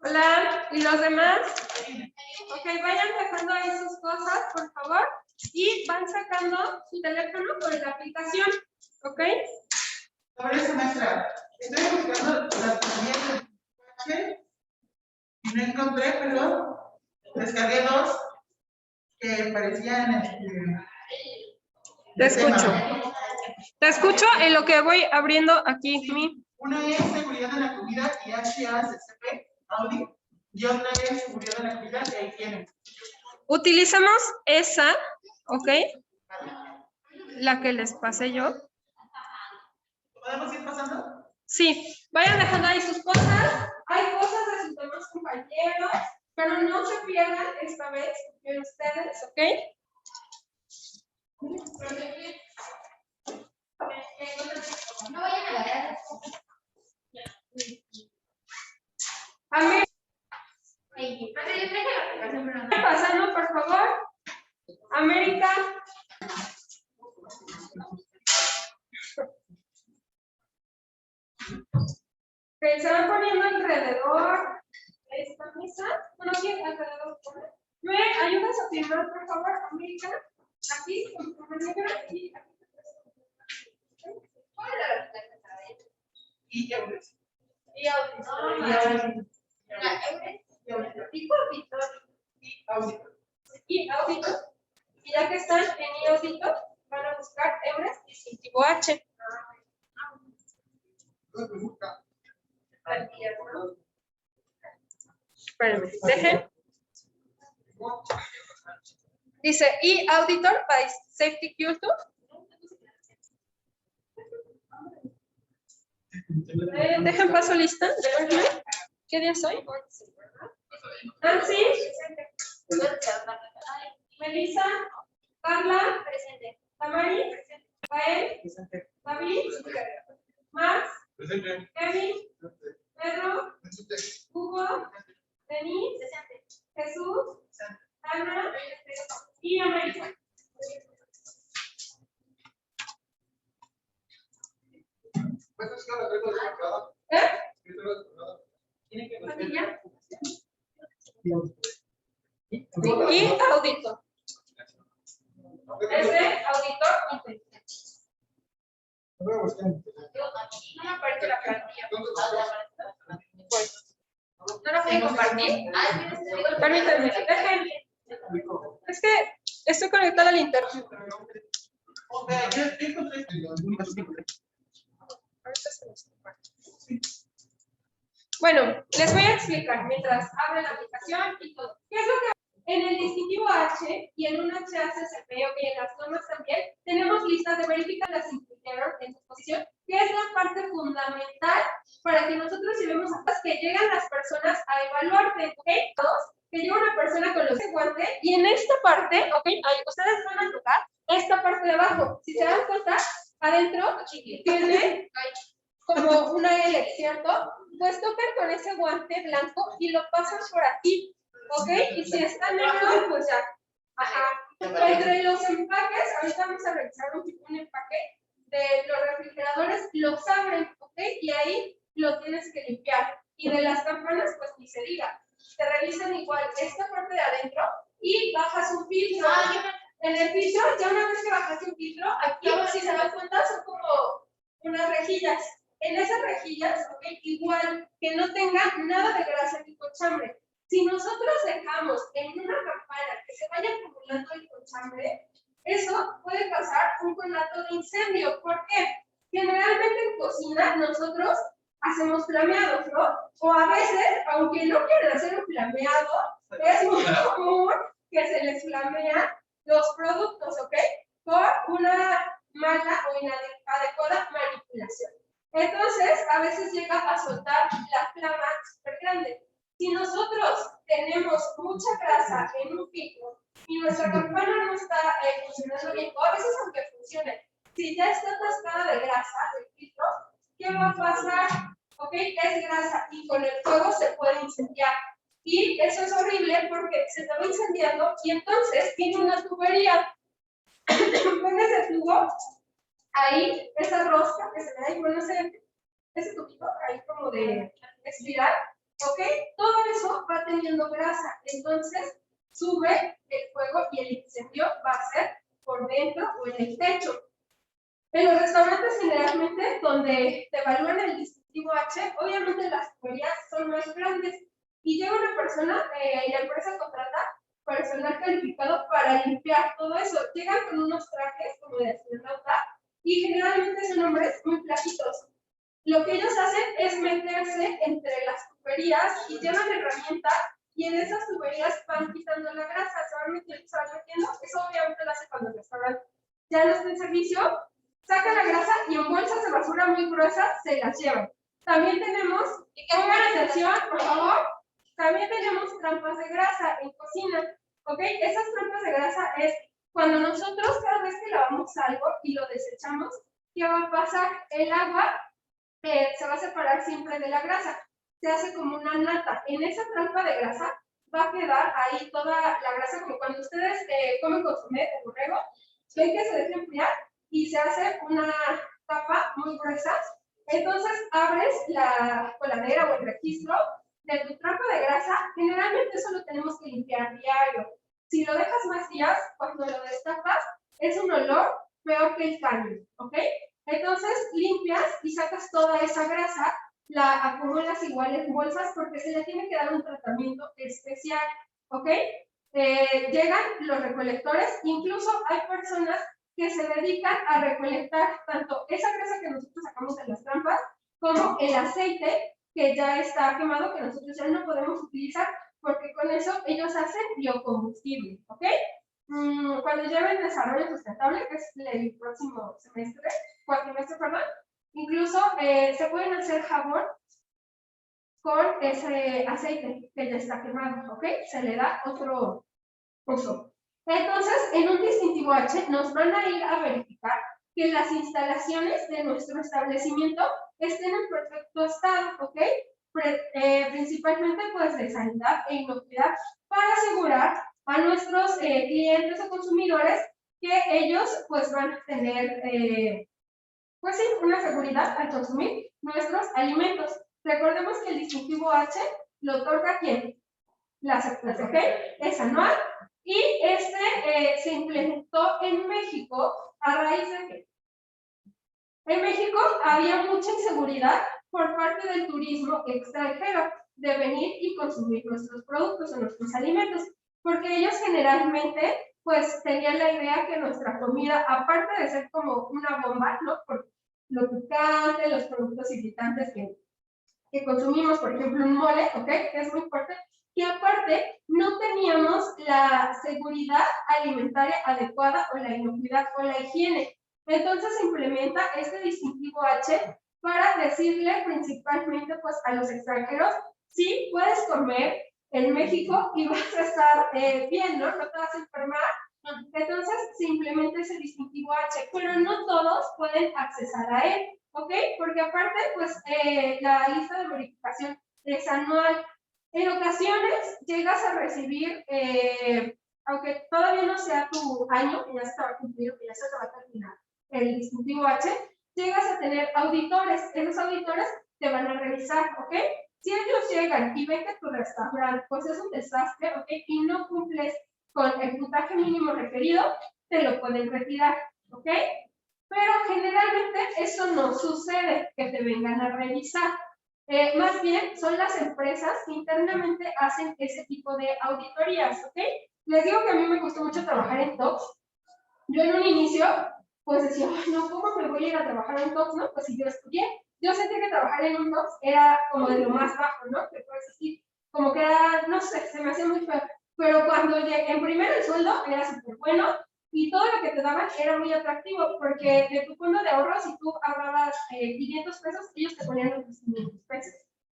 Hola, ¿y los demás? Ok, vayan dejando ahí sus cosas, por favor, y van sacando su teléfono por la aplicación, ¿ok? Sobre eso, maestra, estoy buscando las tareas de y no encontré, perdón, descargué dos que parecían Te escucho. Te escucho en lo que voy abriendo aquí. Sí. Una es seguridad de la comida y HACCP, Audi, y otra es seguridad de la comida y ahí tienen. Utilizamos esa, ¿ok? La que les pasé yo. ¿Podemos ir pasando? Sí, vayan dejando ahí sus cosas. Hay cosas de sus demás compañeros, pero no se pierdan esta vez de ustedes, ¿ok? No vayan a agarrar. Amén. América. Pasando, por favor. América. Que se van poniendo alrededor de esta mesa. Bueno, sí, alrededor. ¿Me ayudas a firmar, por favor, América? Aquí, con tu negra y aquí. ¿Cuál era la clase? Y euros. Y audio. Y auditor. Y auditor. Y ya que están en auditor, van a buscar Eures distintivo H. Espérenme, dejen. Dice, y auditor by safety culture. Dejen paso lista. ¿Qué día soy? Ah, sí. Melissa, Carla, Presente. Tamari, Gael, David, Max, Kevin, Pedro, Hugo, Denise, Jesús, Ana y América. ¿Aquí ya? Y auditor. Ese auditor inteligente. No me aparece la plantilla. ¿No la pueden compartir? Permítanme, dejen. Es que estoy conectada al internet. Ok, yo encontré. Ahorita se los comparto. Bueno, les voy a explicar mientras abre la aplicación y todo. ¿Qué es lo que en el distintivo H y en un HACCP, o que en las normas también, tenemos listas de verificar las error en su posición, que es la parte fundamental para que nosotros llevemos a que llegan las personas a evaluarte, ¿ok? Dos, que llega una persona con los guantes y en esta parte, ¿ok? Ustedes van a tocar esta parte de abajo. Si se dan cuenta, adentro tiene como una L, ¿cierto? Pues tocan con ese guante blanco y lo pasan por aquí, ¿ok? Y si está negro, pues ya. Ajá. Entre los empaques, ahorita vamos a revisar un empaque de los refrigeradores, los abren, ¿ok? Y ahí lo tienes que limpiar. Y de las campanas, pues ni se diga. Te revisan igual esta parte de adentro y bajas un filtro. En el filtro, ya una vez que bajaste un filtro, aquí, si se dan cuenta, son como unas rejillas. En esas rejillas, ¿ok? Igual que no tenga nada de grasa ni cochambre. Si nosotros dejamos en una campana que se vaya acumulando el cochambre, eso puede causar un conato de incendio. ¿Por qué? Generalmente en cocina nosotros hacemos flameados, ¿no? O a veces, aunque no quieran hacer un flameado, es muy común que se les flamea los productos, ¿ok? Por una mala o inadecuada manipulación. Entonces, a veces llega a soltar la flama súper grande. Si nosotros tenemos mucha grasa en un filtro y nuestra campana no está funcionando bien, o a veces aunque funcione, si ya está atascada de grasa el filtro, ¿qué va a pasar? ¿Ok? Es grasa y con el fuego se puede incendiar. Y eso es horrible porque se te va incendiando y entonces tiene una tubería. Pones el tubo, ahí, esa rosca que se ve ahí, bueno, ese tubito ahí como de espiral, ¿ok? Todo eso va teniendo grasa, entonces sube el fuego y el incendio va a ser por dentro o en el techo. En los restaurantes generalmente donde te evalúan el distintivo H, obviamente las tuberías son más grandes y llega una persona y la empresa contrata personal calificado para limpiar todo eso. Llegan con unos trajes como de astronauta y generalmente son hombres muy flaquitos. Lo que ellos hacen es meterse entre las tuberías y llevan herramientas y en esas tuberías van quitando la grasa, se van metiendo. Eso obviamente lo hace cuando el restaurante ya no está en servicio, sacan la grasa y en bolsas de basura muy gruesas se las llevan. También tenemos, y que pongan atención, por favor, también tenemos trampas de grasa en cocina, ¿ok? Esas trampas de grasa es cuando nosotros cada vez que lavamos algo y lo desechamos, ¿qué va a pasar? El agua se va a separar siempre de la grasa, se hace como una nata. En esa trampa de grasa va a quedar ahí toda la grasa, como cuando ustedes comen consomé de borrego, ven que se deja enfriar y se hace una tapa muy gruesa. Entonces abres la coladera o el registro de tu trampa de grasa. Generalmente eso lo tenemos que limpiar diario. Si lo dejas más días, cuando lo destapas, es un olor peor que el caño, ¿ok? Entonces limpias y sacas toda esa grasa, la acumulas igual en bolsas porque se le tiene que dar un tratamiento especial, ¿ok? Llegan los recolectores, incluso hay personas que se dedican a recolectar tanto esa grasa que nosotros sacamos de las trampas como el aceite que ya está quemado, que nosotros ya no podemos utilizar porque con eso ellos hacen biocombustible, ¿ok? Cuando lleven desarrollo sustentable, que es el próximo cuatrimestre, perdón, incluso se pueden hacer jabón con ese aceite que ya está quemado, ¿ok? Se le da otro uso. Entonces, en un distintivo H nos van a ir a verificar que las instalaciones de nuestro establecimiento estén en perfecto estado, ¿ok? Principalmente pues de sanidad e inocuidad para asegurar a nuestros clientes o consumidores que ellos pues van a tener pues sí, una seguridad al consumir nuestros alimentos. Recordemos que el distintivo H lo otorga ¿quién? Las empresas, ¿ok? Es anual y se implementó en México a raíz de que en México había mucha inseguridad por parte del turismo extranjero de venir y consumir nuestros productos o nuestros alimentos, porque ellos generalmente pues tenían la idea que nuestra comida, aparte de ser como una bomba, ¿no? Por lo picante, los productos irritantes que consumimos, por ejemplo, un mole, ¿ok? Que es muy fuerte, que aparte no teníamos la seguridad alimentaria adecuada o la inocuidad o la higiene. Entonces se implementa este distintivo H para decirle principalmente pues a los extranjeros, sí, puedes comer en México y vas a estar bien, ¿no? No te vas a enfermar. Entonces se implementa ese distintivo H, pero no todos pueden accesar a él, ¿ok? Porque aparte, pues la lista de verificación es anual. En ocasiones llegas a recibir, aunque todavía no sea tu año, que ya se va a cumplir, que ya se va a terminar el distintivo H, llegas a tener auditores. Esos auditores te van a revisar, ¿ok? Si ellos llegan y ven que tu restaurante pues es un desastre, ¿ok? Y no cumples con el puntaje mínimo requerido, te lo pueden retirar, ¿ok? Pero generalmente eso no sucede, que te vengan a revisar. Más bien son las empresas que internamente hacen ese tipo de auditorías, ¿ok? Les digo que a mí me gustó mucho trabajar en TOPS. Yo en un inicio, pues decía, no, ¿cómo me voy a ir a trabajar en TOPS, no? Pues si yo estudié, yo sentía que trabajar en un TOPS era como de lo más bajo, ¿no? Que puedes decir, como que era, no sé, se me hacía muy feo. Pero cuando llegué, en primero el sueldo era súper bueno y todo lo que te daban era muy atractivo porque de tu fondo de ahorro, si tú ahorrabas 500 pesos, ellos te ponían los 500 pesos.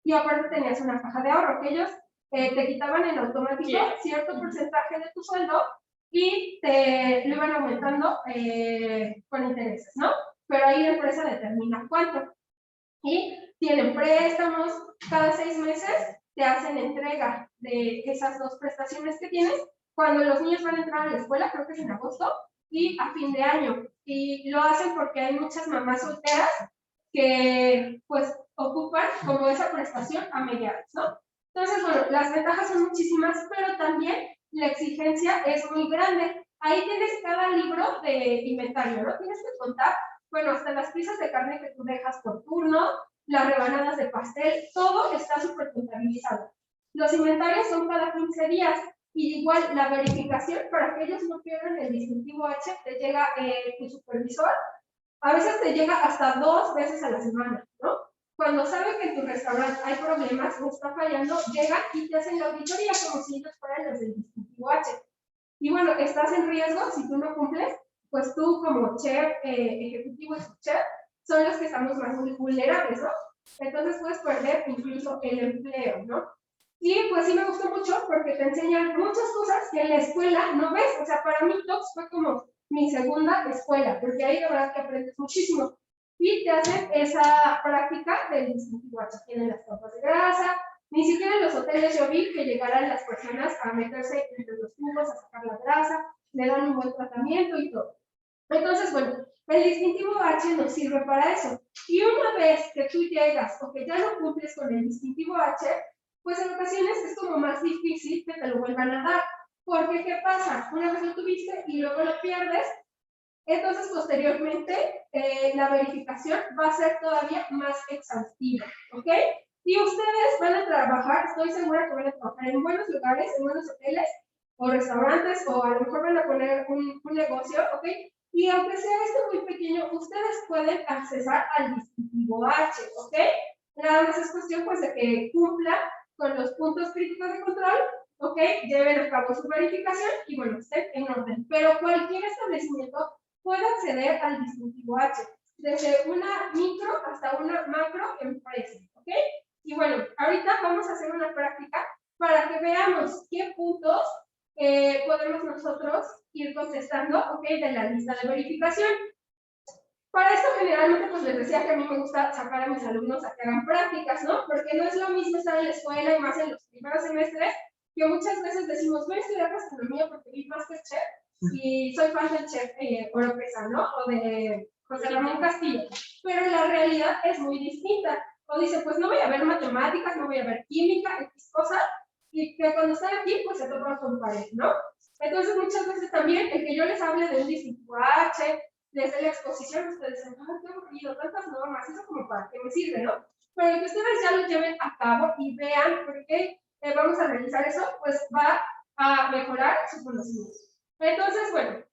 Y aparte tenías una caja de ahorro que ellos te quitaban en automático cierto porcentaje de tu sueldo y te lo iban aumentando con intereses, ¿no? Pero ahí la empresa determina cuánto. Y tienen préstamos, cada 6 meses te hacen entrega de esas dos prestaciones que tienes. Cuando los niños van a entrar a la escuela, creo que es en agosto, y a fin de año. Y lo hacen porque hay muchas mamás solteras que pues ocupan como esa prestación a mediados, ¿no? Entonces, bueno, las ventajas son muchísimas, pero también la exigencia es muy grande. Ahí tienes cada libro de inventario, ¿no? Tienes que contar, bueno, hasta las piezas de carne que tú dejas por turno, las rebanadas de pastel, todo está súper contabilizado. Los inventarios son cada 15 días y igual la verificación para que ellos no pierdan el distintivo H, te llega tu supervisor, a veces te llega hasta 2 veces a la semana, ¿no? Cuando sabe que en tu restaurante hay problemas o está fallando, llegan y te hacen la auditoría como si ellos fueran los del distintivo H. Y bueno, estás en riesgo si tú no cumples, pues tú como chef ejecutivo y subchef son los que estamos más vulnerables, ¿no? Entonces puedes perder incluso el empleo, ¿no? Y pues sí me gustó mucho porque te enseñan muchas cosas que en la escuela no ves. O sea, para mí TOCS fue como mi segunda escuela, porque ahí la verdad que aprendes muchísimo. Y te hacen esa práctica del distintivo H. Tienen las capas de grasa. Ni siquiera en los hoteles yo vi que llegaran las personas a meterse entre los tubos, a sacar la grasa, le dan un buen tratamiento y todo. Entonces, bueno, el distintivo H nos sirve para eso. Y una vez que tú llegas o que ya no cumples con el distintivo H, pues en ocasiones es como más difícil que te lo vuelvan a dar. Porque, ¿qué pasa? Una vez lo tuviste y luego lo pierdes, entonces posteriormente la verificación va a ser todavía más exhaustiva, ¿ok? Y ustedes van a trabajar, estoy segura que van a trabajar en buenos lugares, en buenos hoteles o restaurantes, o a lo mejor van a poner un negocio, ¿ok? Y aunque sea muy pequeño, ustedes pueden accesar al distintivo H, ¿ok? Nada más es cuestión pues de que cumpla con los puntos críticos de control, ¿ok? Lleven a cabo su verificación y bueno, estén en orden. Pero cualquier establecimiento puede acceder al distintivo H, desde una micro hasta una macro empresa, ¿ok? Y bueno, ahorita vamos a hacer una práctica para que veamos qué puntos podemos nosotros ir contestando, ¿ok? De la lista de verificación. Para esto generalmente pues les decía que a mí me gusta sacar a mis alumnos a que hagan prácticas, ¿no? Porque no es lo mismo estar en la escuela y más en los primeros semestres, que muchas veces decimos, voy a estudiar gastronomía porque vi MasterChef y soy fan del chef Oropesa, ¿no? O de José Ramón Castillo. Pero la realidad es muy distinta. O dice, pues no voy a ver matemáticas, no voy a ver química, X cosas, y que cuando están aquí, pues se topan con pared, ¿no? Entonces muchas veces también el que yo les hable de un distintivo H, desde la exposición ustedes dicen, ay, qué aburrido, tantas normas, eso como para qué me sirve, ¿no? Pero que ustedes ya lo lleven a cabo y vean por qué vamos a realizar eso, pues va a mejorar su conocimiento. Entonces, bueno,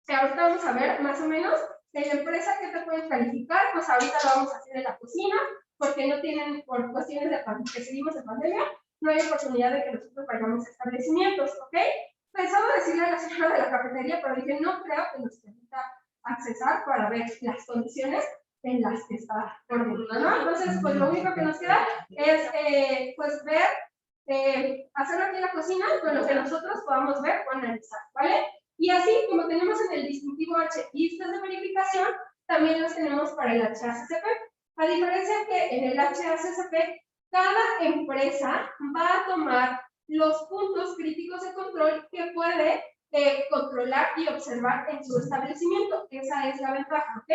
ahorita vamos a ver más o menos de la empresa que te pueden calificar, pues ahorita lo vamos a hacer en la cocina, porque no tienen, por cuestiones de que seguimos en pandemia, no hay oportunidad de que nosotros vayamos a establecimientos, ¿ok? Pensaba decirle a la señora de la cafetería, pero dije, no creo que nos permita accesar para ver las condiciones en las que está por dentro, ¿no? Entonces, pues lo único que nos queda es, pues, ver, hacerlo aquí en la cocina con lo que nosotros podamos ver o analizar, ¿vale? Y así, como tenemos en el distintivo H listas de verificación, también los tenemos para el HACCP. A diferencia que en el HACCP, cada empresa va a tomar los puntos críticos de control que puede controlar y observar en su establecimiento. Esa es la ventaja, ¿ok?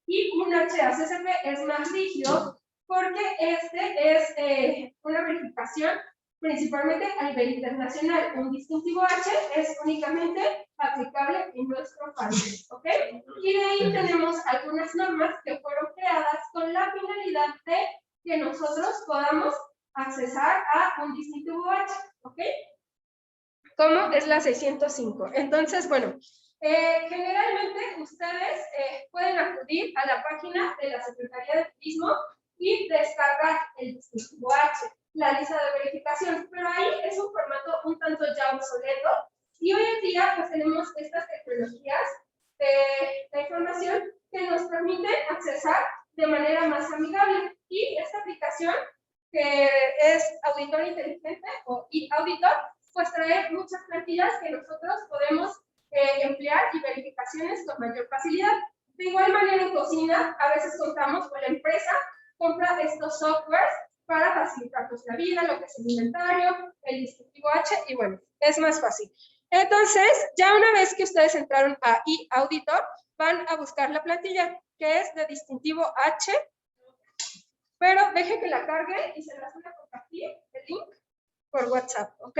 Y un HACCP es más rígido porque este es una verificación principalmente a nivel internacional. Un distintivo H es únicamente aplicable en nuestro país, ¿ok? Y de ahí tenemos algunas normas que fueron creadas con la finalidad de que nosotros podamos accesar a un distintivo H, ¿ok? Como es la 605. Entonces, bueno, generalmente ustedes pueden acudir a la página de la Secretaría de Turismo y descargar el distintivo H, la lista de verificación, pero ahí es un formato un tanto ya obsoleto y hoy en día pues tenemos estas tecnologías de información que nos permiten accesar de manera más amigable y esta aplicación que es Auditor Inteligente o e-Auditor, pues trae muchas plantillas que nosotros podemos emplear y verificaciones con mayor facilidad. De igual manera en cocina, a veces contamos con la empresa, compra estos softwares para facilitarnos la vida, lo que es el inventario, el distintivo H, y bueno, es más fácil. Entonces, ya una vez que ustedes entraron a eAuditor, van a buscar la plantilla que es de distintivo H, pero deje que la cargue y se las voy a compartir, el link. por WhatsApp, ¿ok?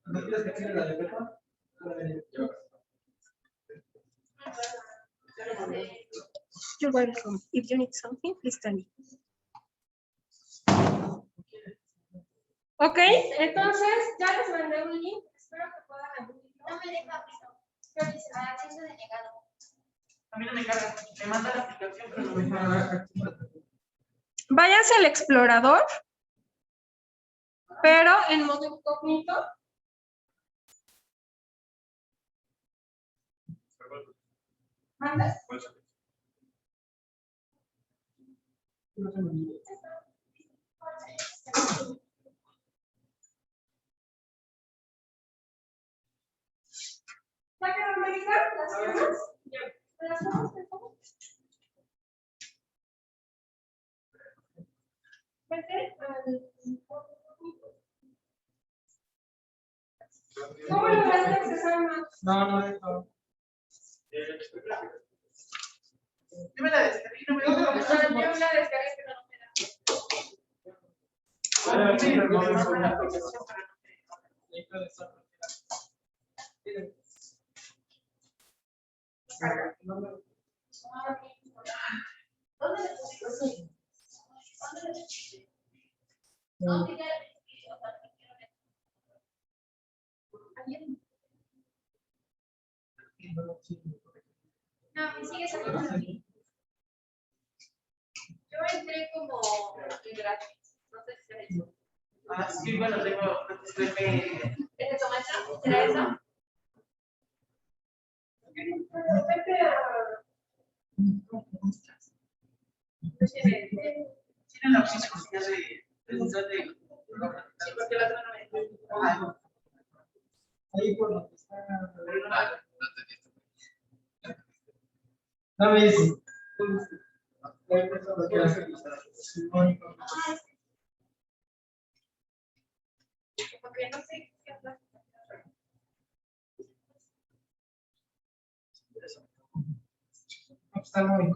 ¿No quieres que tire la libreta? You're welcome. If you need something, please tell me. Ok, entonces ya les mandé un link. Espero que puedan abrirlo. No me deja acceso denegado. A mí no me carga. Me manda la aplicación, pero no me carga. Váyanse al explorador, pero en modo incógnito. ¿Manda? ¿Saquen América? ¿Las formas? ¿Las formas? Vete ¿cómo lo vas a accesar más? No. Yo me la descargué, no me Yo la descargué, pero no me da. Sí, me manda la aplicación, pero no me ¿Dónde le pusiste? ¿Dónde le pusiste? No, que ya le pusiste, o sea, que quiero ver. No, me sigue saliendo a mí. Yo entré como gratis. No sé si se ve. Ah, sí, bueno, tengo. ¿Es eso, maestro? ¿Será eso? Vete a... Tiene la opción de cocinar de. Sí, porque la otra no me. Ahí por donde está. No me dice. Porque no sé qué hablar. Está muy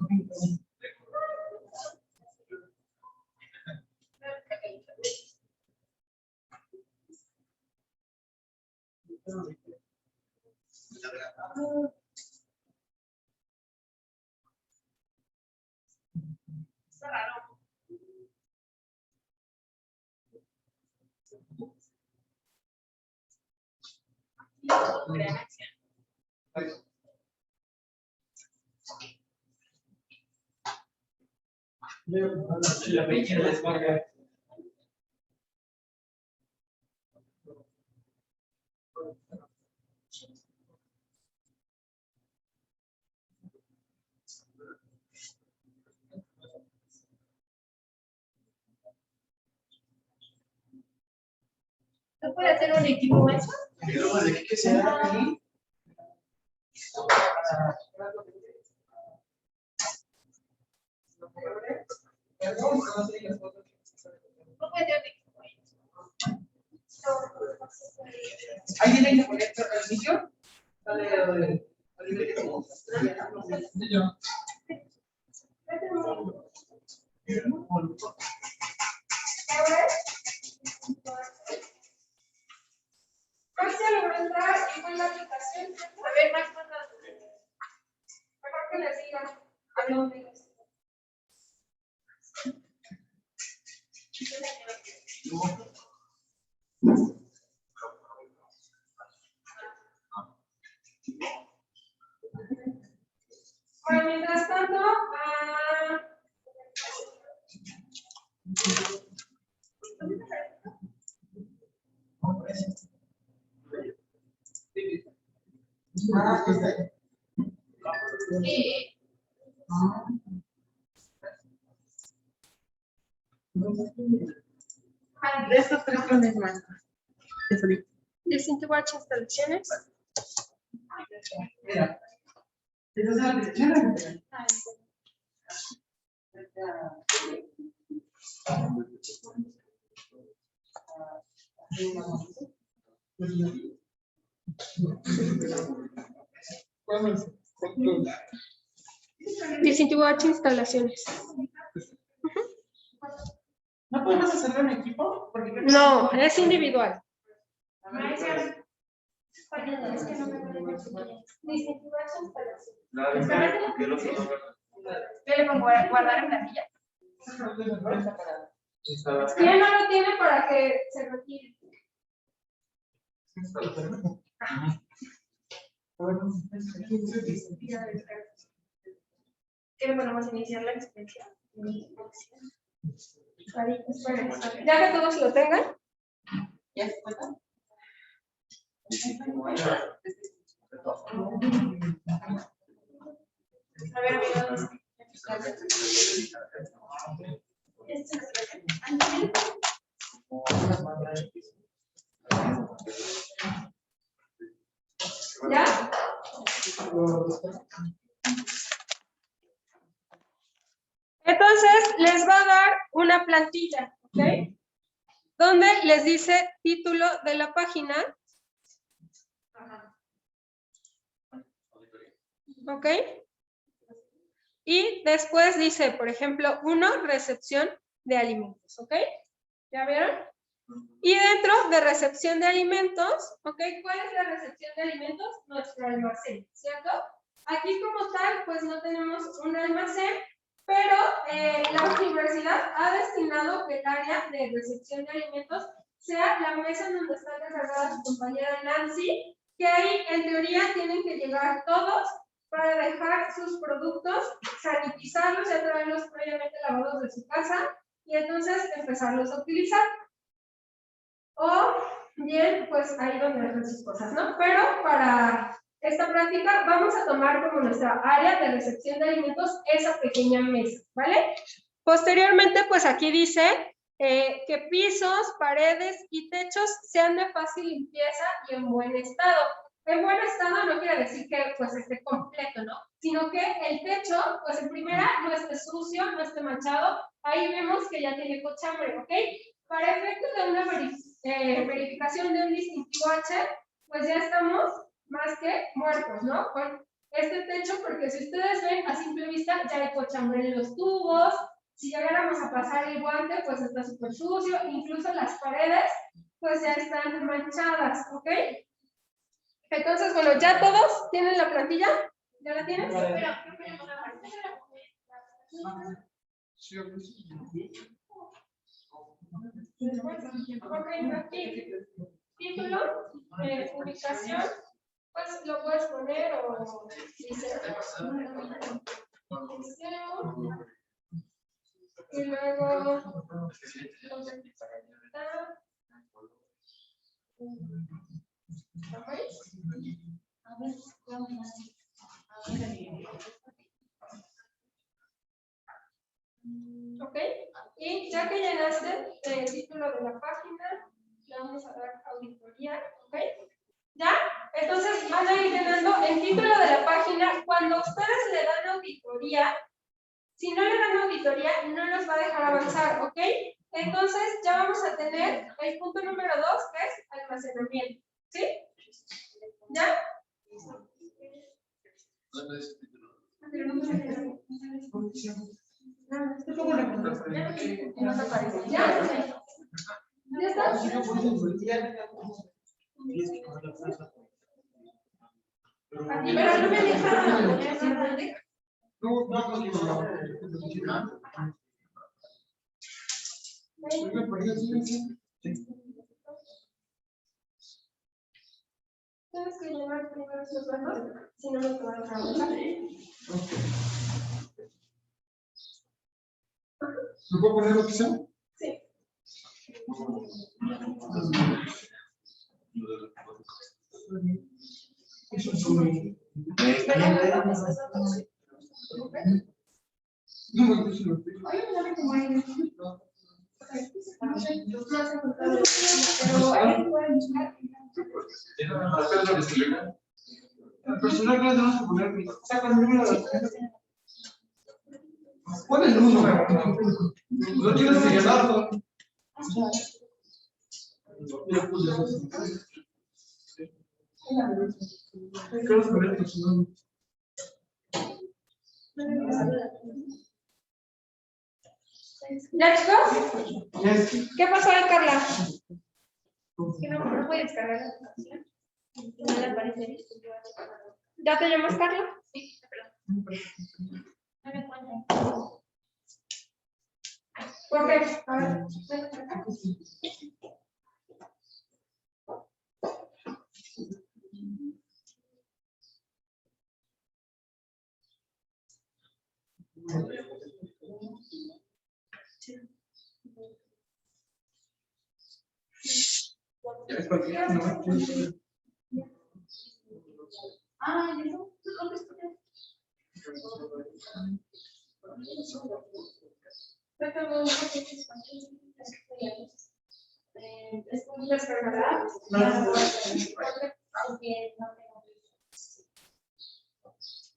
Está raro. La pequeña descarga. ¿No puede hacer un equipo maestro? ¿De qué se da aquí? No puede hacer un equipo maestro. ¿Ahí tienen que poner el inicio? Más se lo manda igual la aplicación. A ver, Max, manda. Mejor que les diga a dónde es. Bueno, mientras tanto, De estos tres planes más. listen to watch instalaciones. Mira. ¿Esa es la aplicación? Distintivo H, instalaciones. ¿No podemos hacerlo en equipo? Porque creo que No, es individual. Maestra, perdón, es que no me acuerdo. Distintivo H, instalaciones. Yo le pongo guardar en plantilla. ¿Quién no lo tiene para que se retire? ¿Qué le ponemos iniciar la experiencia? Ahí, esperen. Ya que todos lo tengan. ¿Ya se cuenta? A ver, amigos. ¿Ya? Entonces, les va a dar una plantilla, ¿ok? Donde les dice título de la página. ¿Ok? Y después dice, por ejemplo, 1, recepción de alimentos, ¿ok? ¿Ya vieron? Y dentro de recepción de alimentos, ¿ok? ¿Cuál es la recepción de alimentos? Nuestro almacén, ¿cierto? Aquí como tal, pues no tenemos un almacén, pero la universidad ha destinado que el área de recepción de alimentos sea la mesa en donde está encargada su compañera Nancy, que ahí en teoría tienen que llegar todos para dejar sus productos, sanitizarlos y traerlos previamente lavados de su casa y entonces empezarlos a utilizar. O bien, pues ahí donde dejan sus cosas, ¿no? Pero para esta práctica vamos a tomar como nuestra área de recepción de alimentos esa pequeña mesa, ¿vale? Posteriormente, pues aquí dice que pisos, paredes y techos sean de fácil limpieza y en buen estado. En buen estado no quiere decir que pues esté completo, ¿no? Sino que el techo, pues en primera, no esté sucio, no esté manchado. Ahí vemos que ya tiene cochambre, ¿ok? Para efectos de una verificación de un distintivo H, pues ya estamos más que muertos, ¿no? Con este techo, porque si ustedes ven a simple vista, ya hay cochambre en los tubos. Si llegáramos a pasar el guante, pues está súper sucio. Incluso las paredes, pues ya están manchadas, ¿ok? Entonces, bueno, ¿ya todos tienen la plantilla? ¿Ya la tienen? Pero, ¿qué ponemos ahora? Ok, aquí, título, ubicación, pues lo puedes poner o dice y luego ok, y ya que llenaste el título de la página, le vamos a dar auditoría, ok, ¿ya? Entonces van a ir llenando el título de la página. Cuando ustedes le dan auditoría, si no le dan auditoría, no los va a dejar avanzar, ¿ok? Entonces ya vamos a tener el punto número 2, que es almacenamiento, ¿sí? ¿Ya? ¿Ya? ¿Ya está? Pero no me dejaron. Tienes que llenar primero estos datos, si no, no te van a trabajar. ¿Me puedo poner opción? Sí. El personal que le tenemos que poner, saca el número de ¿cuál es el 1? No tienes que llenarlo. Yo puse eso. Creo que correcto, si no. ¿Ya, chicos? Yes. ¿Qué pasó ahí, Carla? Que no puedes cargar la aplicación. No le aparece. ¿Ya te llamas Carla? Sí, perdón. No me encuentro. ¿Por qué? A ver. Es cualquiera, ¿no? Ah, ¿no? ¿Dónde está? ¿Es un descargar? No. Aunque no tengo.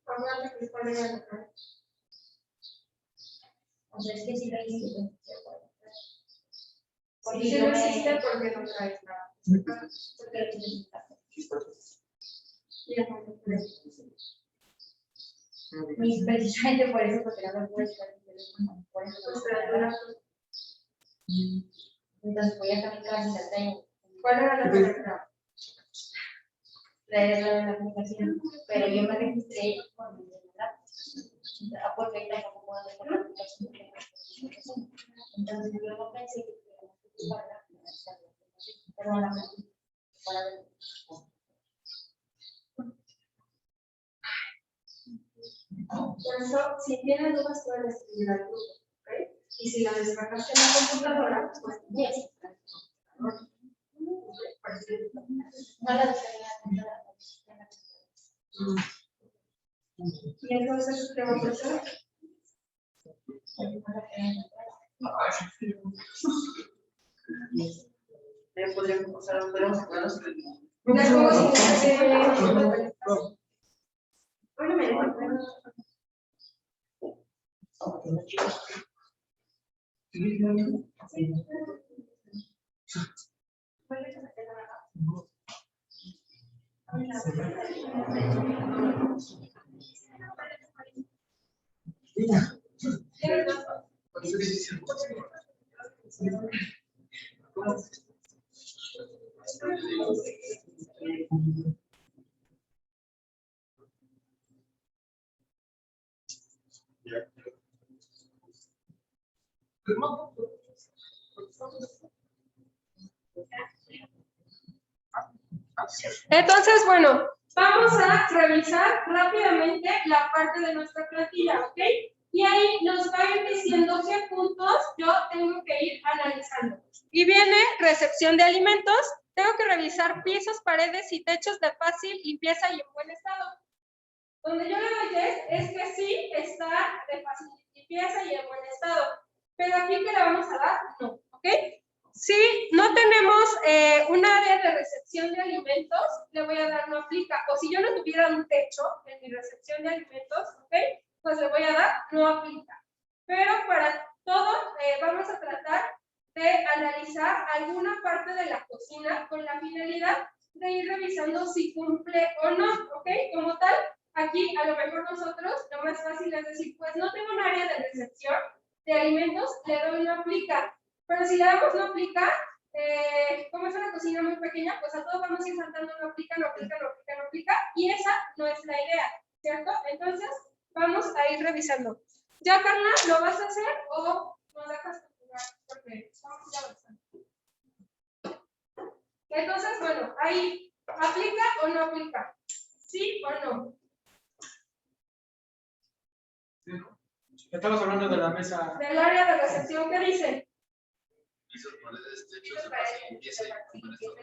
Aguanta que está llegando. O sea, es que sí lo hice. Porque Si yo no me... existe, ¿por qué no traes nada? Porque lo necesito. Y precisamente por eso, porque no me puedo estar en el teléfono. Por eso no estoy hablando. Entonces voy a caminar y la traigo. ¿Cuál era la pregunta? Traer la aplicación. Pero yo me registré con mi celular. Porque ahorita no puedo dejar la aplicación. Entonces yo no pensé que para ver. Por eso, si tienes dudas, pueden escribir al grupo, ¿ok? Y si la descargaste en la computadora, pues Yes. No la descargué. y entonces, ¿qué vamos a hacer? Podríamos, o sea, podríamos aclarar. Ya como si bueno, me Entonces, bueno, vamos a revisar rápidamente la parte de nuestra plantilla, ¿ok? Y ahí nos va a ir diciendo qué puntos yo tengo que ir analizando. Y viene recepción de alimentos, tengo que revisar pisos, paredes y techos de fácil limpieza y en buen estado. Donde yo le doy es que sí está de fácil limpieza y en buen estado. Pero aquí que le vamos a dar, no, ¿ok? Si no tenemos un área de recepción de alimentos, le voy a dar no aplica. O si yo no tuviera un techo en mi recepción de alimentos, ¿ok? Pues le voy a dar no aplica. Pero para todo vamos a tratar de analizar alguna parte de la cocina con la finalidad de ir revisando si cumple o no, ¿ok? Como tal, aquí a lo mejor nosotros lo más fácil es decir, pues no tengo un área de recepción de alimentos, le doy no aplica. Pero si le damos no aplica, como es una cocina muy pequeña, pues a todos vamos a ir saltando no aplica, no aplica, no aplica, no aplica, y esa no es la idea, ¿cierto? Entonces, vamos a ir revisando. ¿Ya, Carla, lo vas a hacer o nos dejas continuar? Porque estamos ya avanzando. Entonces, bueno, ahí, ¿aplica o no aplica? ¿Sí o no? Estamos hablando de la mesa. Del área de recepción, ¿qué dice? Pisos, paredes, techos, de fácil limpieza y en buen estado.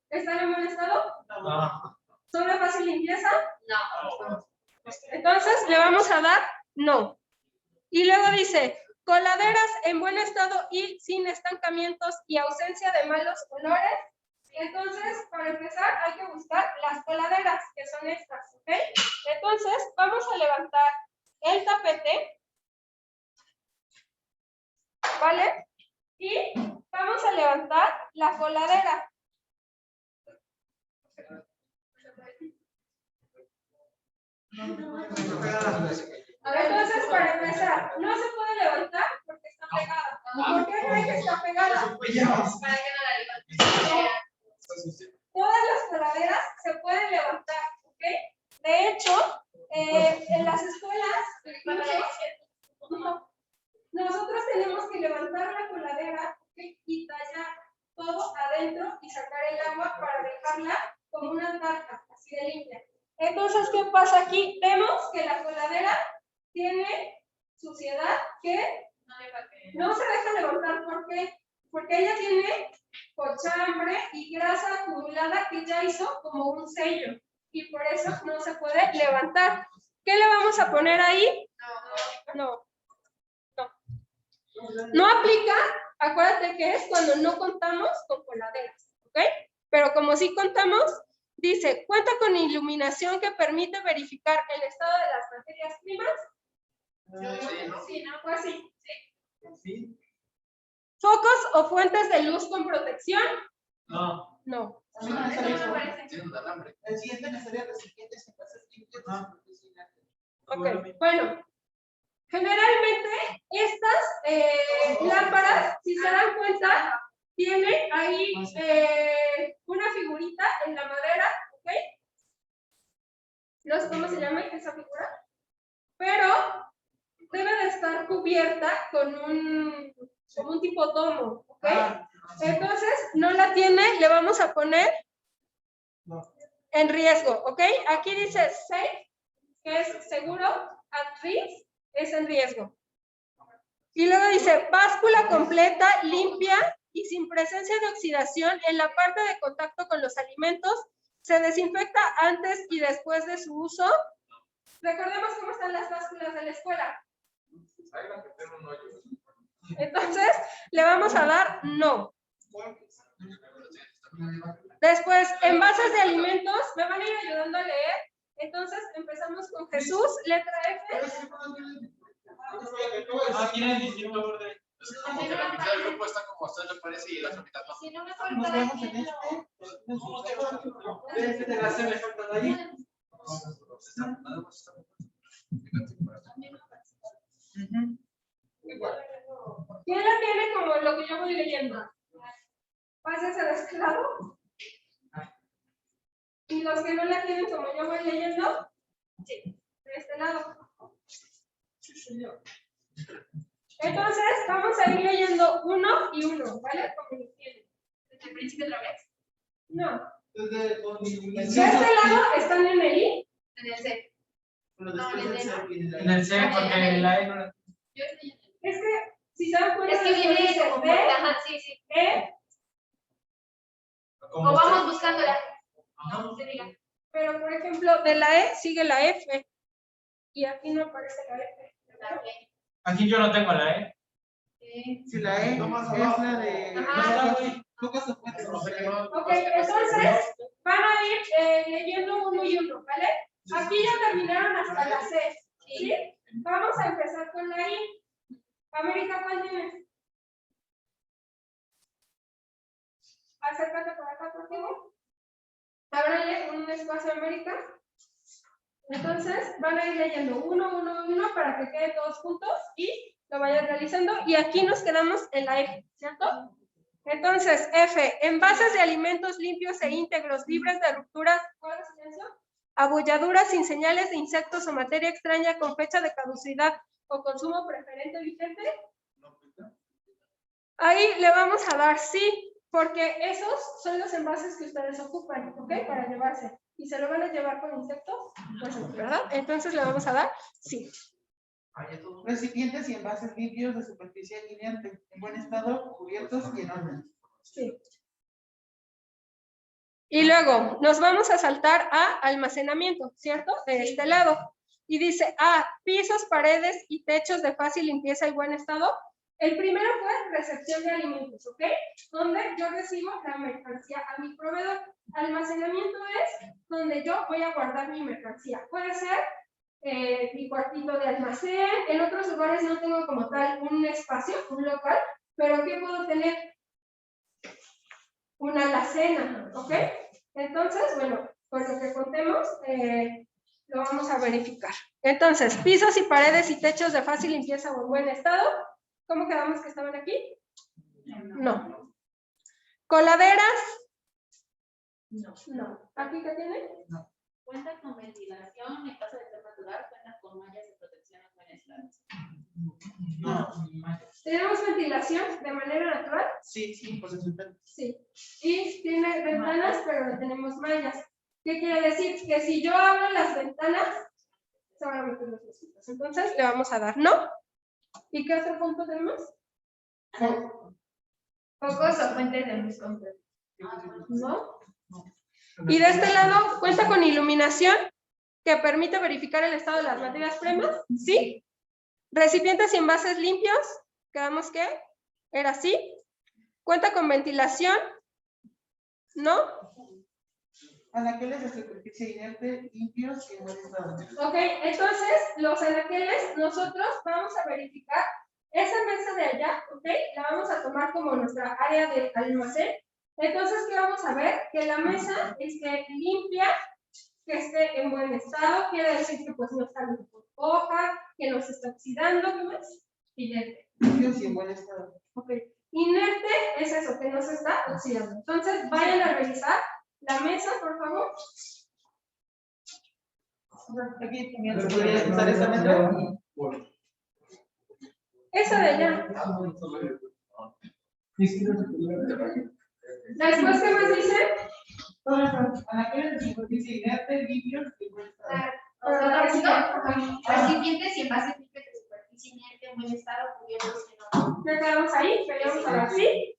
¿Están en buen estado? No. ¿Son de fácil limpieza? No. Entonces, le vamos a dar no. Y luego dice, coladeras en buen estado y sin estancamientos y ausencia de malos olores. Entonces, para empezar, hay que buscar las coladeras, que son estas, ¿ok? Entonces, vamos a levantar el tapete, ¿vale? Y vamos a levantar la coladera. Entonces, para empezar, no se puede levantar porque está pegada. ¿Por qué creen que está pegada? Para que no la levanten. Todas las coladeras se pueden levantar, ¿ok? De hecho, en las escuelas, nosotros tenemos que levantar la coladera, ¿ok? Y tallar todo adentro y sacar el agua para dejarla como una tarta, así de limpia. Entonces, ¿qué pasa aquí? Vemos que la coladera tiene suciedad que no se deja levantar. ¿Por qué? Porque ella tiene cochambre y grasa acumulada que ya hizo como un sello y por eso no se puede levantar. ¿Qué le vamos a poner ahí? No. No aplica, acuérdate que es cuando no contamos con coladeras, ¿ok? Pero como sí contamos, dice, cuenta con iluminación que permite verificar el estado de las materias primas. Sí, ¿no? Sí, ¿no? Pues sí. ¿Sí? ¿Focos o fuentes de luz con protección? No. No. A mí no me sale eso. Tiene un alambre. El siguiente me sale recipientes en envases limpios de superficie. Ok, bueno. Generalmente estas lámparas, si se dan cuenta, tienen ahí una figurita en la madera, ¿ok? No sé cómo se llama esa figura, pero debe de estar cubierta con como un tipo domo, ¿ok? Entonces, no la tiene, le vamos a poner en riesgo, ¿ok? Aquí dice safe, que es seguro, at risk, es en riesgo. Y luego dice báscula completa, limpia y sin presencia de oxidación en la parte de contacto con los alimentos. Se desinfecta antes y después de su uso. Recordemos cómo están las básculas de la escuela. Entonces, le vamos a dar no. Después, envases de alimentos, me van a ir ayudando a leer. Entonces, empezamos con Jesús, letra F. Tiene el distinto orden. Es como que la mitad del grupo está como a usted le parece y la otra mitad no. Si no me Nos falta vemos en este. Este la se me falta de ahí. ¿Quién la tiene como lo que yo voy leyendo? Pásense de este lado. Y los que no la tienen como yo voy leyendo, sí, de este lado. Entonces, vamos a ir leyendo uno y uno, ¿vale? Como lo tienen. ¿Desde el principio otra vez? No. Desde De este lado están en el I. en el C. En el C, porque la E no la... Yo estoy en el Es que, si se dan cuenta, Es que viene dice como D, ajá, sí, sí. E, O vamos buscándola. Ajá. No se diga. pero por ejemplo, de la E sigue la F. Y aquí no aparece la F. Aquí yo no tengo la E. Si la E es la de Ajá. Lucas o Fuentes. Ok, entonces van a ir leyendo uno y uno, ¿vale? Aquí ya terminaron hasta la C, ¿sí? Vamos a empezar con la I. América, ¿cuál tienes? Acércate por acá, por favor. Ábrale un espacio a América. Entonces, van a ir leyendo uno para que queden todos juntos y lo vayan realizando. Y aquí nos quedamos en la F, ¿cierto? Entonces, F, envases de alimentos limpios e íntegros, libres de rupturas, ¿cuál es silencio? Abolladuras sin señales de insectos o materia extraña con fecha de caducidad o consumo preferente vigente. Ahí le vamos a dar sí, porque esos son los envases que ustedes ocupan, ¿ok? Para llevarse. ¿Y se lo van a llevar con insectos? Pues no, ¿verdad? Entonces le vamos a dar sí. Recipientes y envases limpios de superficie lineante, en buen estado, cubiertos y en orden. Sí. Y luego nos vamos a saltar a almacenamiento, ¿cierto? De este lado. Y dice A, pisos, paredes y techos de fácil limpieza y buen estado. El primero fue recepción de alimentos, ¿ok? Donde yo recibo la mercancía a mi proveedor. Almacenamiento es donde yo voy a guardar mi mercancía. Puede ser mi cuartito de almacén. En otros lugares no tengo como tal un espacio, un local, pero ¿qué puedo tener? una alacena, ¿ok? Entonces, bueno, por lo que contemos, lo vamos a verificar. Entonces, pisos y paredes y techos de fácil limpieza o en buen estado. ¿Cómo quedamos que estaban aquí? No. ¿Coladeras? No. ¿Aquí qué tiene? Cuenta con ventilación, en caso de ser natural, cuenta con mallas de protección en buen estado. No. ¿Tenemos ventilación de manera natural? Sí, sí, por supuesto. Sí. Y tiene ventanas, pero no tenemos mallas. ¿Qué quiere decir? Que si yo abro las ventanas, se van a meter los mosquitos. Entonces, le vamos a dar no. ¿Y qué otro punto tenemos? Focos o fuentes de luz completa. ¿No? Y de este lado, ¿cuenta con iluminación que permite verificar el estado de las materias primas? Sí. Recipientes y envases limpios, quedamos que era así. ¿Cuenta con ventilación? ¿No? Anaqueles de superficie inerte, limpios y en buen estado. Ok, entonces los anaqueles nosotros vamos a verificar esa mesa de allá, ok, la vamos a tomar como nuestra área de almacén. Entonces, ¿qué vamos a ver? Que la mesa esté limpia, que esté en buen estado, quiere decir que pues no está con hoja, que no se está oxidando, ¿qué más? Inerte. Limpios y en buen estado. Ok, inerte es eso, que no se está oxidando. Entonces, vayan a revisar la mesa, por favor. Aquí también se podría usar esta mesa. Esa de allá. Después, ¿qué más dice? Anaqueles de superficie inerte, limpios y en buen estado. Recipientes y envases limpios de superficie inerte en buen estado, cubiertos en orden. Ya quedamos ahí, peleamos a ver, ¿sí?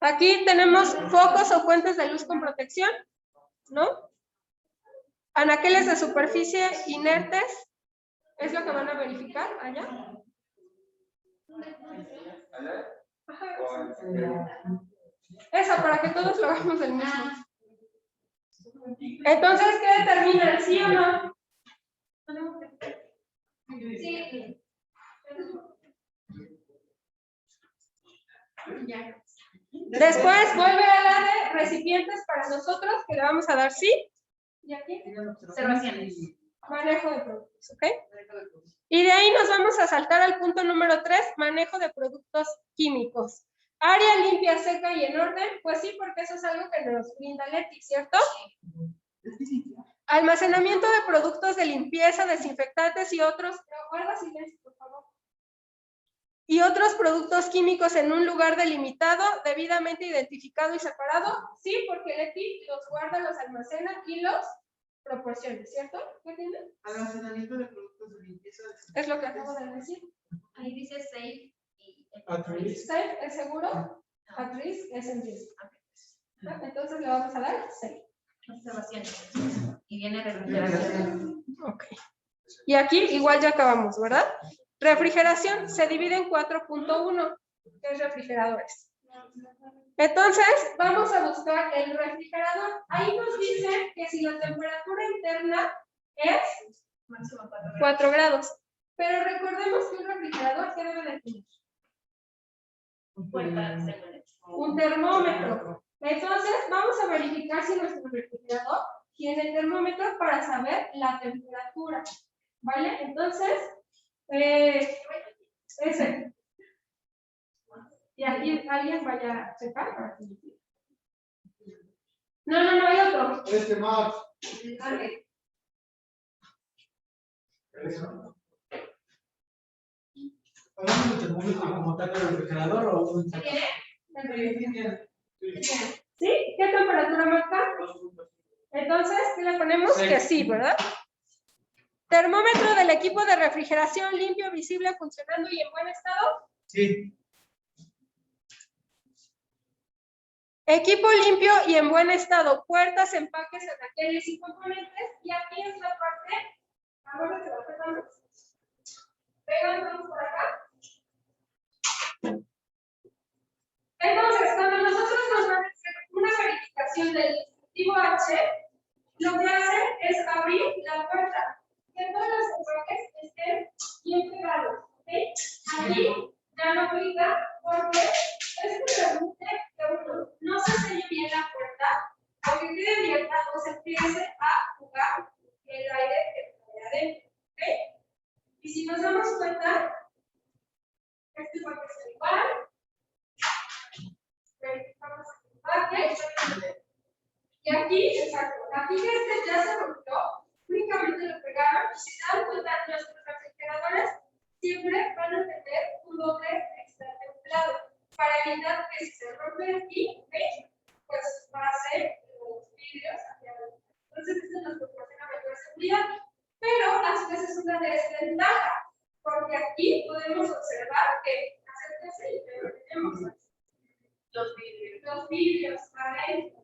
Aquí tenemos focos o fuentes de luz con protección, ¿no? Anaqueles de superficie inertes, es lo que van a verificar allá. Ajá. Eso, para que todos lo hagamos del mismo. Entonces, ¿qué determina? ¿Sí o no? Sí. Ya. Después vuelve a la de recipientes para nosotros, que le vamos a dar sí. ¿Y aquí? Observaciones. Manejo de productos, ¿ok? Y de ahí nos vamos a saltar al punto número 3, manejo de productos químicos. Área limpia, seca y en orden, pues sí, porque eso es algo que nos brinda Leti, ¿cierto? Almacenamiento de productos de limpieza, desinfectantes y otros, guarda silencio, por favor. Y otros productos químicos en un lugar delimitado, debidamente identificado y separado, sí, porque Leti los guarda, los almacena y los proporciona, ¿cierto? ¿Qué tiene? Almacenamiento de productos de limpieza. Es lo que acabo de decir. Ahí dice safe y Safe es seguro, at risk es en riesgo. Entonces le vamos a dar safe. observaciones. Y viene refrigeración. Ok. Y aquí igual ya acabamos, ¿verdad? Refrigeración se divide en 4.1, que es refrigeradores. Entonces, vamos a buscar el refrigerador. Ahí nos dice que si la temperatura interna es Máximo 4 grados. Pero recordemos que un refrigerador, ¿qué debe de tener? Un termómetro. Entonces, vamos a verificar si nuestro refrigerador tiene termómetro para saber la temperatura. ¿Vale? Entonces, ese. Y aquí alguien vaya a checar para que... No, hay otro. Max. Vale. ¿Hablamos de termómetro como tal del refrigerador o un ¿Tiene? ¿Sí? ¿Qué temperatura marca? Entonces, ¿qué le ponemos? Sí. Que sí, ¿verdad? Termómetro del equipo de refrigeración limpio, visible, funcionando y en buen estado. Sí. Equipo limpio y en buen estado. Puertas, empaques, anaqueles y componentes. Y aquí es la parte. Ahora se lo pegamos. Pegamos por acá. Entonces, cuando nosotros nos van a hacer una verificación del dispositivo H, lo que hace es abrir la puerta. Que todos los empaques estén bien pegados. ¿Okay? Aquí ya no aplica porque es que permite que uno no se selle bien aquí, exacto, aquí que este ya se rompió, únicamente lo pegaron y si se dan cuenta, nuestros refrigeradores siempre van a tener un doble extratemplado para evitar que si se rompe aquí, ¿ves? Pues pase los vidrios hacia adentro. Entonces, esto nos proporciona mayor seguridad, pero a su vez es una desventaja, porque aquí podemos observar que acérquense y tenemos los vidrios adentro.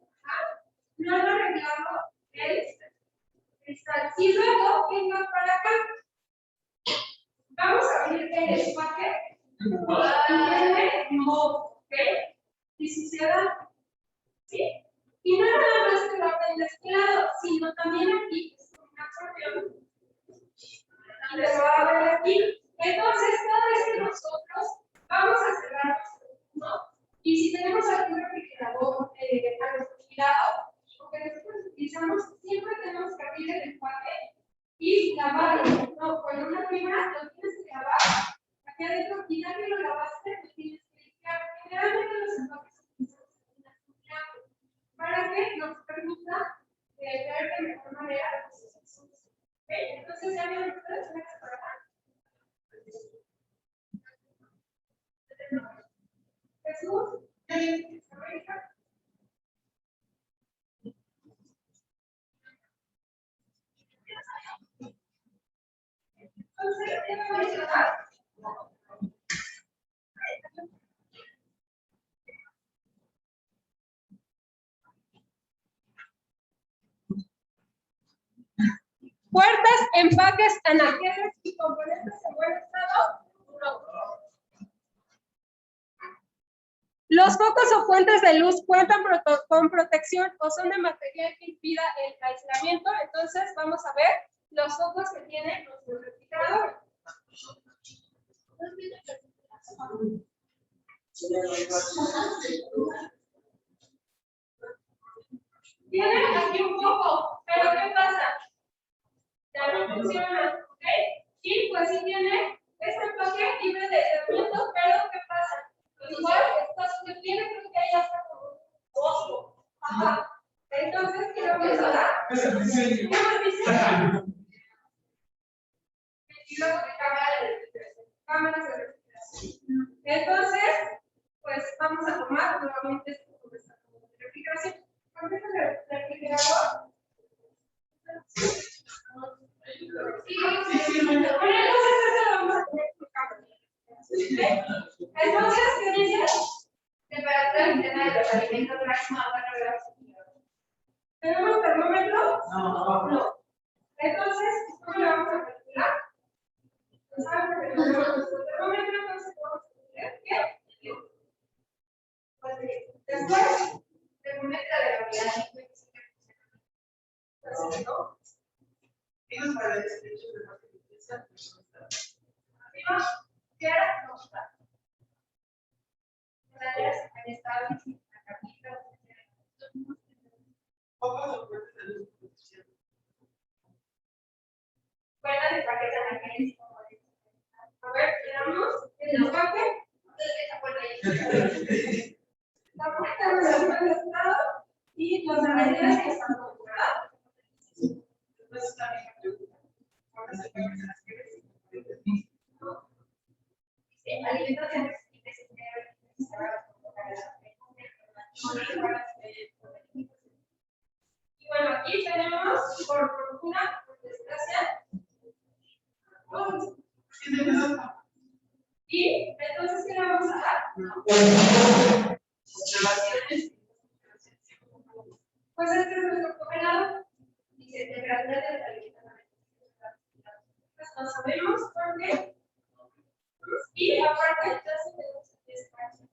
No han arreglado el cristal. Y luego, vengan para acá. Vamos a abrir el empaque. Tiene modo, ¿ok? Y si se da, ¿sí? Y no nada más que lo abren de este lado, sino también aquí, es una absorción. Y lo va a abrir aquí. Entonces, cada vez que nosotros vamos a cerrar ¿no? Y si tenemos algún refrigerador a nuestro cuidado, lo que nosotros utilizamos, siempre tenemos que abrir el empaque y lavarlo. No, con una primera lo tienes que lavar. Aquí adentro, y ya que lo lavaste, lo tienes que limpiar. Generalmente los empaques utilizamos limpiando para que nos permita ver de mejor manera los procesos. ¿Okay? Entonces, ya vieron ustedes, voy a separar. Jesús, América. Entonces, ¿qué vamos a dar? Puertas, empaques, anaqueles y componentes en buen estado. No. Los focos o fuentes de luz cuentan con protección o son de material que impida el aislamiento. Entonces, vamos a ver los focos que tiene nuestro refrigerador. Tiene aquí un foco, pero ¿qué pasa? Ya no funciona, ¿ok? Y pues sí tiene este empaque libre de aislamiento, pero ¿qué pasa? Igual, esto tiene que ahí hasta como un fosfo. Ajá. Entonces, ¿qué vamos a dar? Es el diseño. ¿Qué más dice? Y luego cámaras de refrigeración. Entonces, pues vamos a tomar nuevamente esto como esta refrigeración. ¿Con qué refrigerador? Entonces, ¿qué dice? Temperatura interna de los alimentos máxima a 4 grados centígrados. ¿Tenemos termómetro? No. Entonces, ¿cómo lo vamos a calcular? ¿Saben que nuestro termómetro entonces vamos a tener que? Pues después, termómetro de la unidad. ¿No? Para el derecho de la limpieza, Arriba, izquierda, no está. Gracias, ahí está la capita. pocos o fuertes de luz. Fuera de paquete de emergencia. A ver, veamos el empaque. La puerta de la estado y los avenidas que están configuradas. Después también, ahora se pueden hacer las que Sí, alimentación. Y bueno, aquí tenemos por fortuna, por desgracia. Y entonces, ¿qué le vamos a dar? Pues este es nuestro congelado. Dice temperatura de la pues no sabemos por qué. Y aparte, ya tenemos aquí espacio.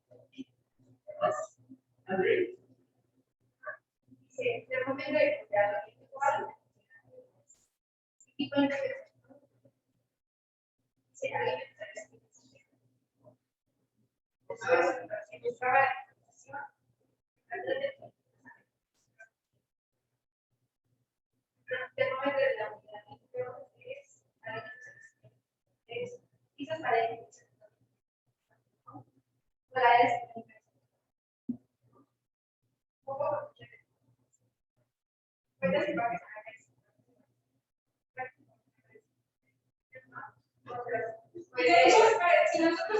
Dice termómetro de temperatura igual. Y con el se alimenta. Termómetro de la unidad es quizás paredes.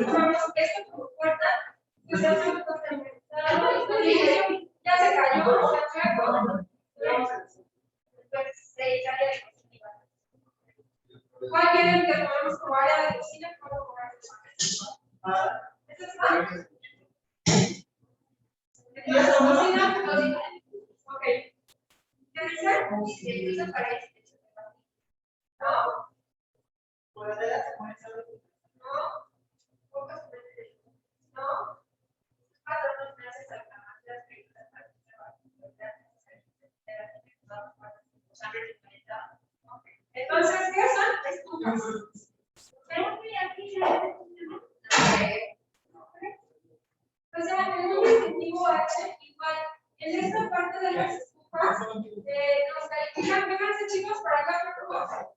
tomamos esto como puerta, y se hace un totalmente. Ya se cayó, está chueco. Entonces, se echaría de cocina. ¿Cuál quieren que tomemos como área de cocina? ¿Cómo como área de cocina? ¿Eso está? Cocina. Ok. ¿Qué dice? Y se usa para este. No. No. Pocas veces. No. Patronos me haces al canal de las películas para que se va. Entonces, ¿qué son? Estufas. O sea, en un distintivo H igual, en esta parte de las estufas, nos califican, fíjense chicos, para acá, por favor.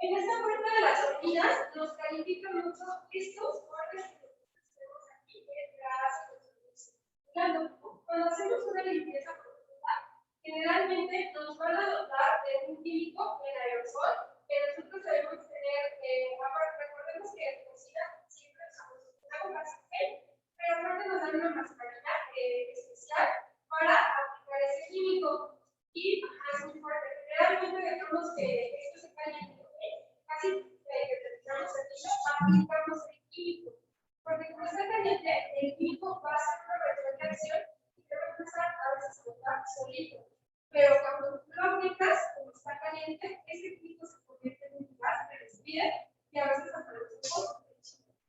En esta parte de las hormigas nos califican mucho estos bordes que tenemos aquí, cuando hacemos una limpieza profunda, generalmente nos van a dotar de un químico en aerosol que nosotros debemos tener, recordemos que en cocina siempre usamos una mascarilla, pero aparte nos dan una mascarilla especial para aplicar ese químico y es muy fuerte. Generalmente dejamos que esto se caliente, casi que terminamos el niño, aplicamos el químico, porque como está caliente, el químico va a hacer una reacción y te va a empezar a veces a botar solito. Pero cuando tú lo aplicas, como está caliente, ese químico se convierte en un gas que respira y a veces hasta los ojos.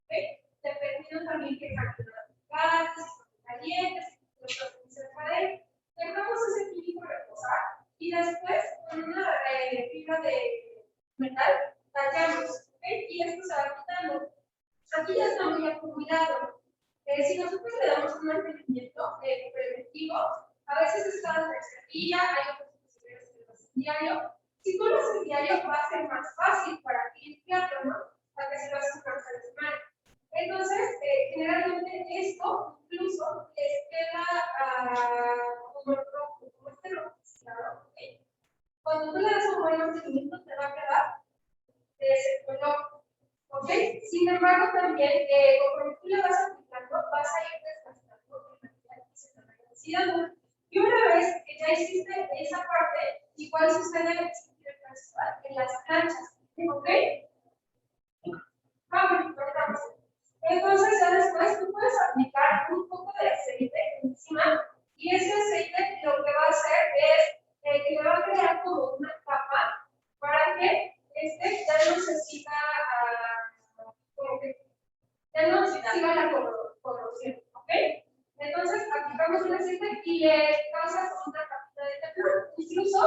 ¿Okay? Dependiendo también qué cantidad de gas, si son calientes, si se puede. Dejamos ese químico reposar y después con una fibra de metal tallamos. ¿Okay? Y esto se va quitando. Aquí ya está muy acumulado. Si nosotros le damos un mantenimiento preventivo, a veces está en la hay otras posibilidades que lo hacen diario. Si tú lo haces diario, va a ser más fácil para ti limpiarlo, ¿no? Para que se lo hagas una vez a la semana. Entonces, generalmente esto incluso les queda como este rojo, ¿okay? Cuando tú le das un buen mantenimiento, te va a quedar de ese color. ¿Ok? Sin embargo, también, conforme tú le vas aplicando, vas a ir desgastando el material y se te va oxidando. Y una vez que ya hiciste esa parte, igual sucede en las planchas. ¿Ok? Vamos, cortamos. Entonces, ya después tú puedes aplicar un poco de aceite encima, y ese aceite lo que va a hacer es que le va a crear como una capa para que ya no se siga como que ya no se siga la corrosión, ¿ok? Entonces aplicamos un aceite y le causas una capita de teflón. Incluso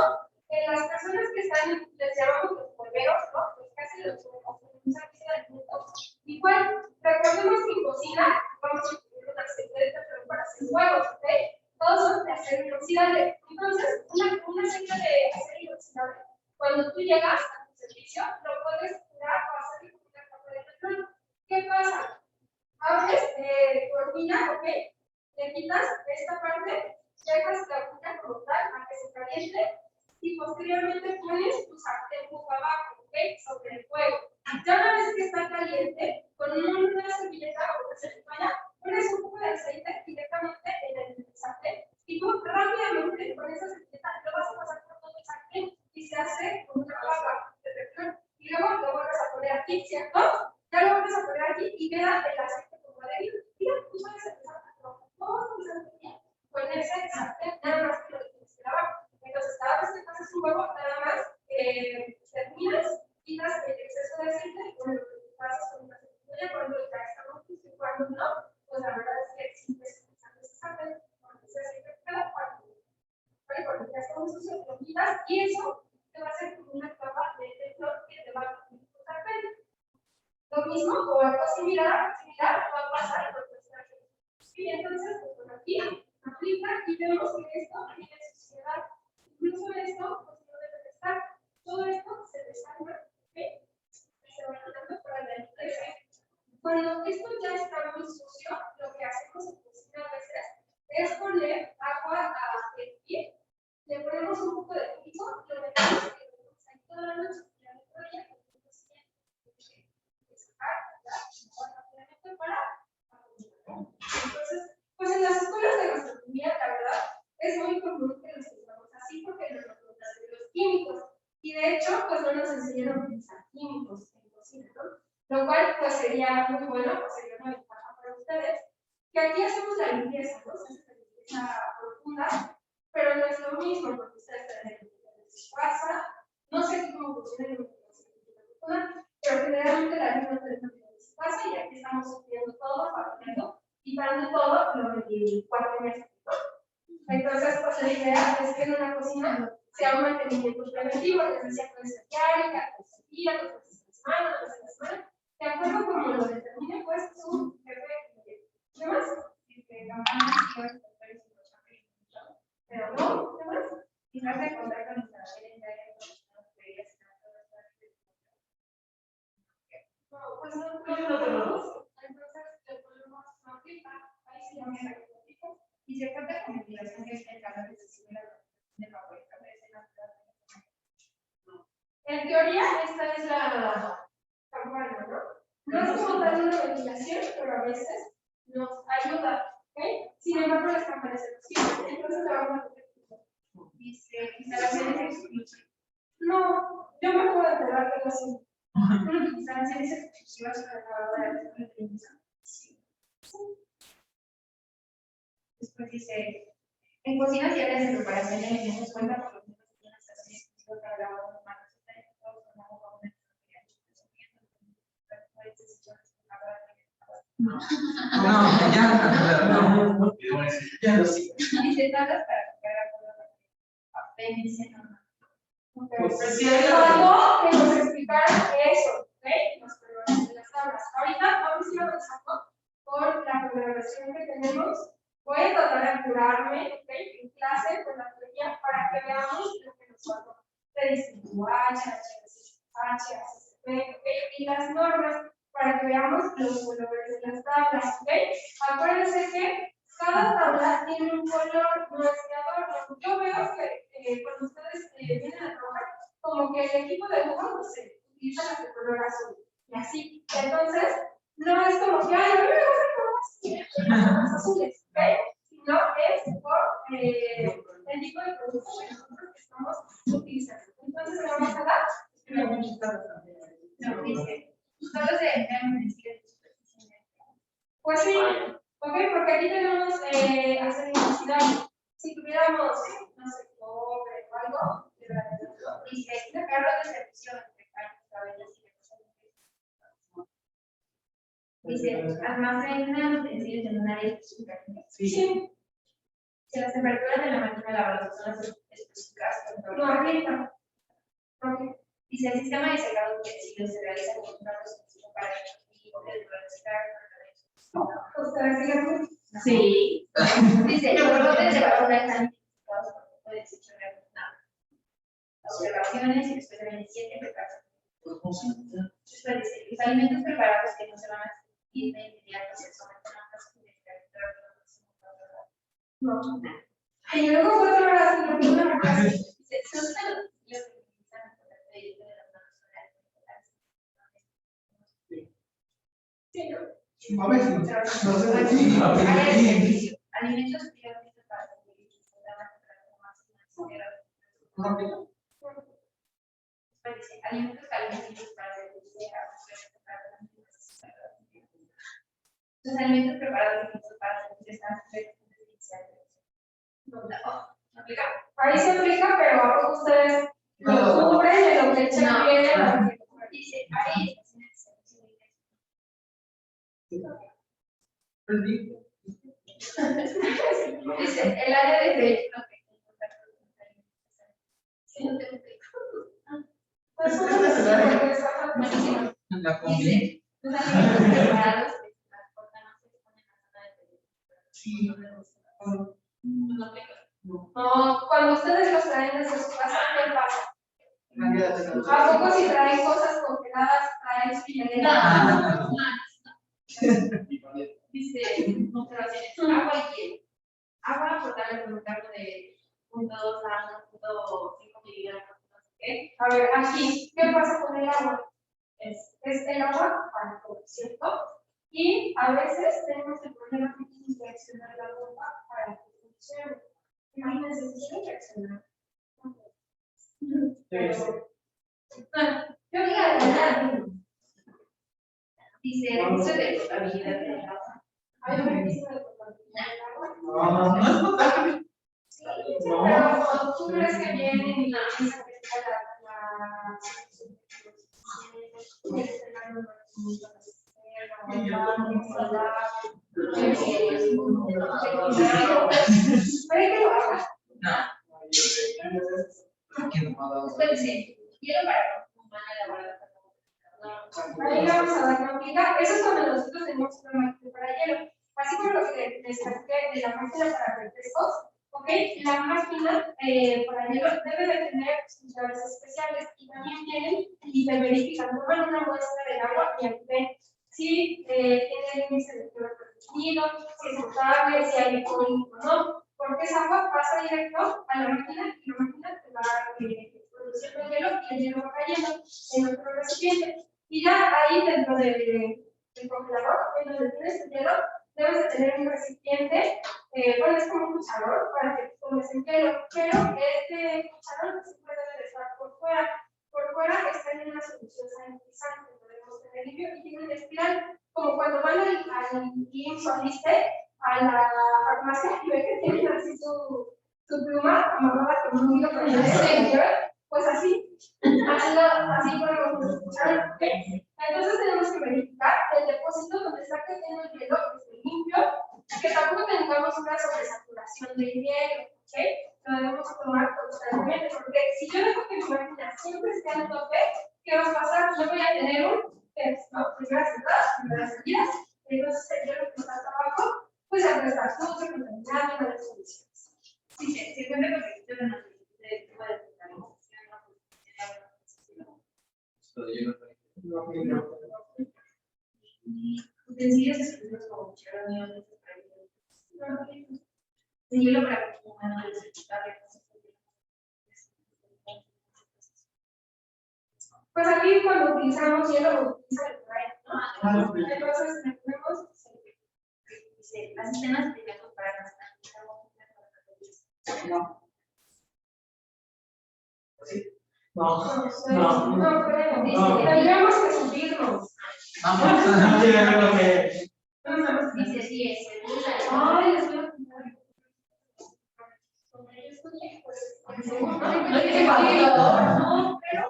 en las personas que están, les llamamos los polveros, ¿no? Pues casi los ponemos en esa pista del mundo. Igual, recordemos que en cocina vamos a utilizar un aceite de teflón para hacer huevos, ¿ok? Todos son de acero inoxidable. Entonces, una aceite de acero inoxidable, cuando tú llegas a tu servicio, lo puedes curar o hacer como una capa de teflón. ¿Qué pasa? Abres tu hornilla, ¿ok? Le quitas esta parte, dejas la hornilla como tal a que se caliente y posteriormente pones tu sartén boca abajo, ¿ok? Sobre el fuego. Ya una vez que está caliente, con una servilleta o una servilleta, pones un poco de aceite directamente en el sartén y tú rápidamente con esa servilleta lo vas a pasar por todo el sartén y se hace como una capa de teflón. Y luego lo vuelves a poner aquí, ¿cierto? Ya lo vuelves a poner aquí y queda el aceite como adherido. Mira, tú puedes empezar a trabajar todo tu sartén con ese sartén, nada más que lo tienes que lavar. Entonces, cada vez que haces un huevo, nada más terminas, quitas el exceso de aceite y bueno, lo pasas con una cebolla cuando ya está rojizo y cuando no, pues la verdad es que sigues utilizando ese sartén, porque ese aceite queda cuando ya está muy sucio, lo quitas y eso te va a hacer como una capa de teflón que te va a cubrir tu sartén. Lo mismo o algo similar va a pasar con nuestra gente. Y entonces, pues por aquí aplica y vemos que esto tiene suciedad. Incluso esto, pues no debe de estar. Todo esto se desarma, ¿ok? Y se va quitando para la limpieza. Cuando esto ya está muy sucio, lo que hacemos en cocina a veces es poner agua a hervir, le ponemos un poco de piso, lo metemos y lo ponemos ahí toda la noche. Y al otro día, sería muy bueno, pues sería una ventaja para ustedes, que aquí hacemos la limpieza, ¿no? Se hace la limpieza profunda, pero no es lo mismo, porque ustedes tienen en su casa, no sé cómo funciona la limpieza profunda, pero generalmente la misma tenemos en su casa y aquí estamos sufriendo todo, partiendo y parando todo lo del cuarto mes. Entonces, pues la idea es que en una cocina sea un mantenimiento preventivo, les decía, puede ser diario, cada 15 días, 2 veces a la semana, 2 veces a la semana, de acuerdo como lo determine, pues, su jefe de ¿qué más? Pero no, ¿qué más? Quizás de contar con instalaciones de aire acondicionado No, pues no lo tenemos. Entonces, le ponemos una pipa, ahí sí vamos a ver. y se cuenta con ventilación que esté en casa de favorita. En teoría, esta es la campana, ¿no? No es como tal una ventilación, pero a veces nos ayuda, ¿ok? Sin embargo, las campanas se nos sirven, entonces la vamos a tener. Dice, instalaciones exclusivas. No, yo me puedo enterar que no sé. Instalaciones exclusivas para la lavadora de televisión. Después dice, en cocinas y áreas de preparación de alimentos cuenta con los mismos de una estación exclusiva para la lavado de manos, todos con agua con Ya lo sé. dice tablas para picar apéndice normal. Pues si hay algo que nos explicaran eso, ¿ok? Los colores de las tablas. Ahorita vamos a ir avanzando con la programación que tenemos. Voy a tratar de apurarme, ¿ok? En clase con la teoría para que veamos lo que nos falta. De distintivo H, HACCP, ¿ok? Y las normas para que veamos los colores de las tablas, ¿ok? Acuérdense que cada tabla tiene un color, no es de adorno. Yo veo que cuando ustedes vienen a trabajar, como que el equipo de dibujo, no sé, utiliza las de color azul. Y así. Entonces, no es como que, ay, a mí me gustan colores azules, ¿ok? Sino es por el tipo de producto que nosotros estamos utilizando. Entonces, ¿me vamos a dar? No, dice, solo se deben decir Pues sí, ¿ok? Porque aquí tenemos hacer inoxidable. Si tuviéramos, no sé, cobre o algo, dice, sacarlo de servicio entre carnes, cabellos y dice, almacena utensilios en un área específica. sí. Si las temperaturas de la máquina lavadora son las específicas, No aplica. Ok. dice, el sistema de secado de utensilios se realiza con una procedimiento para el ¿Ustedes siguen? Sí. Dice, los bordes de basura están identificados por tipo de desecho reaccionado. Observaciones y después de 27 preparaciones. Después dice, los alimentos preparados que no se van a servir de inmediato se someten a una No. Y luego 4 horas en la primera clase. dice, son los que utilizan el poder de las manos Sí, ¿no? A ver si. No sé. área de servicio. Alimentos previamente para servir y se daban más dice, alimentos calientes para servirse a los alimentos preparados para servirse están Ahí se aplica, pero ahora ustedes lo cubren de lo que echan bien. dice, ahí dice, el área de servicio Pues bueno, buenísimo. La combi. Dice, los alimentos preparados que se transportan no se exponen a zona de peligro. Sí. No aplica. no, cuando ustedes los traen desde su casa, ¿qué pasa? ¿A poco si traen cosas congeladas, traen su Dice, observaciones, agua y hielo. Agua potable con un cargo de 0.2 a 1.5 miligramos. A ver, aquí, ¿qué pasa con el agua? Es el agua para todo, ¿cierto? Y a veces tenemos el problema que tiene que reaccionar la bomba para que funcione. Imagínense si tiene que reaccionar. Pero, bueno, yo diría de verdad. Dice uso de potabilidad del agua. Hay un registro de potabilidad del agua. No, no es potable. Sí, pero tú crees que vienen y la piensan que está Espérense, quiero para humana elaborada. ahí vamos a dar una ubica. Eso es cuando nosotros tenemos una máquina para hielo. Así como lo que les platiqué de la máquina para refrescos, ¿ok? La máquina para hielo debe de tener sus llaves especiales y también vienen y te verifican, toman una muestra del agua y aquí ven si tiene el índice de cloro permitido, si es potable, si hay alcohólico o no, porque esa agua pasa directo a la máquina y la máquina te va produciendo el hielo y el hielo va cayendo en otro recipiente. Y ya ahí dentro del congelador, en donde tienes el hielo, debes de tener un recipiente, bueno, es como un cucharón para que tomes el hielo, pero este cucharón siempre debe de estar por fuera. Por fuera está en una solución sanitizante, podemos tener limpio y tiene una espiral, como cuando van al IMSS o al ISSSTE, a la farmacia y ven que tienen así su pluma amarrada con un hilo para pues así podemos escuchar, ¿ok? Entonces tenemos que verificar el depósito donde está cayendo el hielo que esté limpio, que tampoco tengamos una sobresaturación del hielo, ¿ok? Lo debemos tomar constantemente, porque si yo dejo que mi máquina siempre esté al tope, ¿qué va a pasar? Yo voy a tener primeras entradas, primeras salidas, entonces el hielo que está hasta abajo, pues al estar sucio, contaminado, en las condiciones. Dice, si cuenta con requisitos de tipo de contaminación. Utensilios exclusivos como cuchara, uniones, de hielo para humano desechable. Pues aquí cuando utilizamos hielo, utiliza el spray, ¿no? Entonces tenemos Dice, las sistemas de datos para no podemos, tendríamos que subirnos. dice, sí, es Ay, les voy a contar. Como yo escuché, pues, no, pero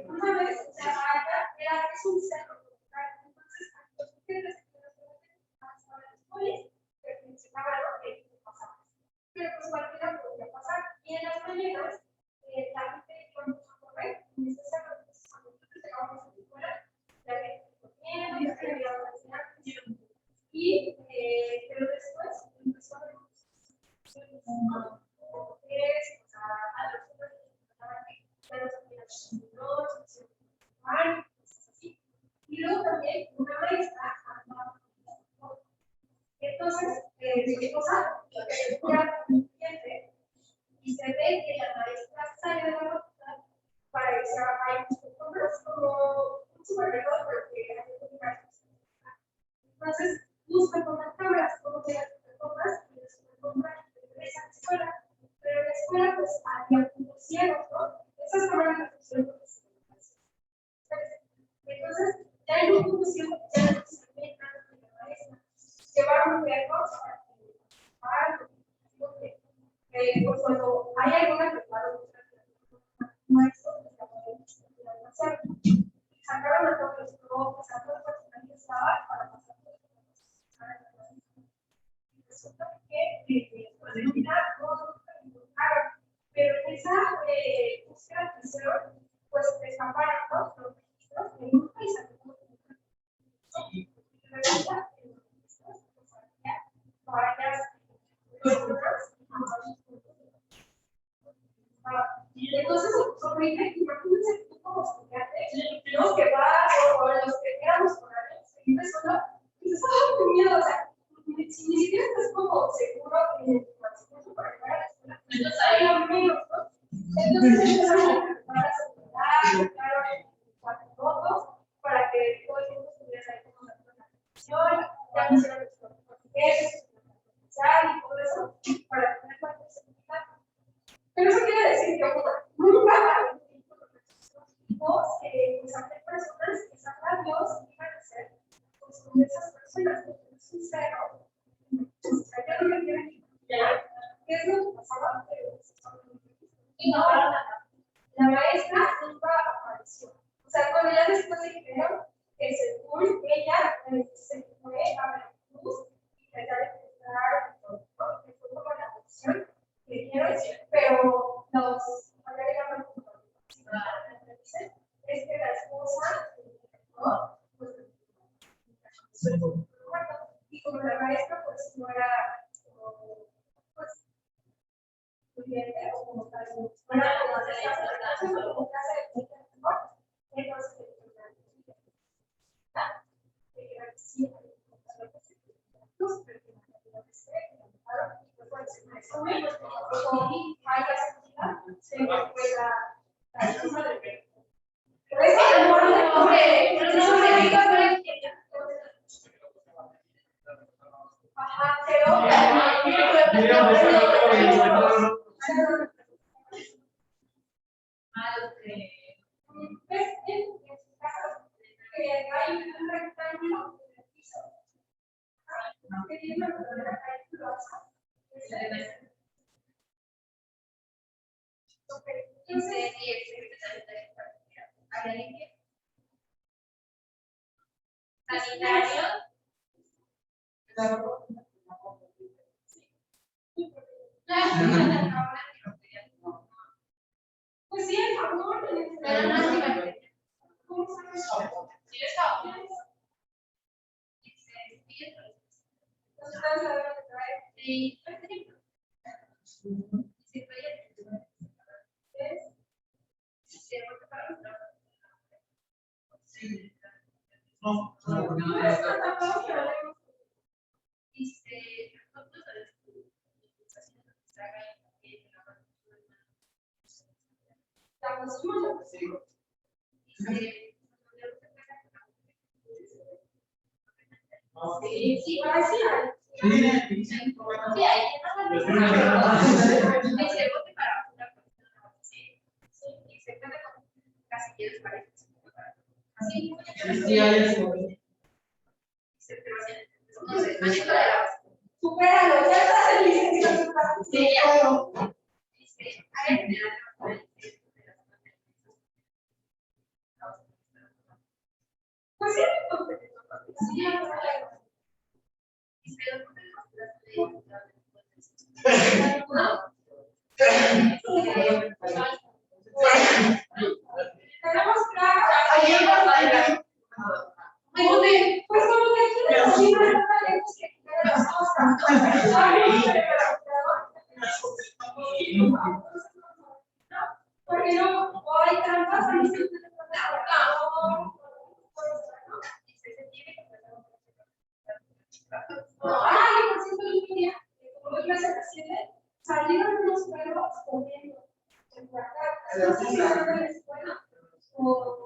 una vez, o sea, acá es un cerro, entonces, los mujeres que mencionaba lo que pasaba. Pero pues cualquiera podría pasar. Y en las mañanas, la gente iba mucho a correr, en ese cerro, entonces cuando nosotros llegábamos a la escuela, la gente corriendo, ya se había vaciado, y pero después empezó a ver y luego también una maestra entonces, ¿qué cosa? Y se ve que la maestra sale de la facultad para irse a bajar como un supermercado, pero que hay que comprar. Entonces, busca con las cámaras cómo se las compras y les compran regresa a la escuela. Pero en la escuela, pues, había puntos ciegos, ¿no? Esas cámaras las pusieron porque se entonces, ya hay un punto ciego que ya no se ve nada de la maestra. Llevar un perro para pues cuando hay alguna que maestro, sacaron a todos los profes, a todos los que estaban para pasar resulta que pues al final no encontraron, pero en esa búsqueda que hicieron, pues escaparon los registros que nunca y sacaron resulta que los registros pues había varias personas. Entonces, horrible, imagínense tú como estudiante, los que vas o los que éramos con años, seguidas solo, dices, ¡ay, qué miedo! O sea, ni siquiera estás como seguro que tu para llegar a la escuela. Entonces, ahí lo menos, ¿no? Entonces, empezamos a preparar a celular, claro, 4 fotos, para que todo el tiempo estuvieras ahí con la atención, ya no hicieron los portugueses, y todo eso, para tener la accesibilidad. Pero eso quiere decir que nunca hay pues hacer personas que sabrán Dios iban a ser es un cero. Ya, ¿qué es lo que pasaba? Y no, la maestra nunca apareció. O sea, cuando ya después dijeron que según ella se fue a Veracruz y tratar de encontrar todo, que fue como la opción que dijeron, pero los agregaron es que la esposa ¿no? Pues, y como la maestra pues no era pues estudiante o como tal no era como clase de mejor entonces pues sí, el favor, ¿cómo sabes? Sí, ahora sí. Supéralo, ya estás en licenciatura. Sí, ya. Pues sí, tenemos claro. Pues como que aquí la cocina está lejos que quiere las cosas. Porque no, o hay trampas, a mí siempre me pasa. Ay, por cierto, el otro día, como doy clase a 7, salieron unos perros corriendo. En la casa, no sé si van a la escuela o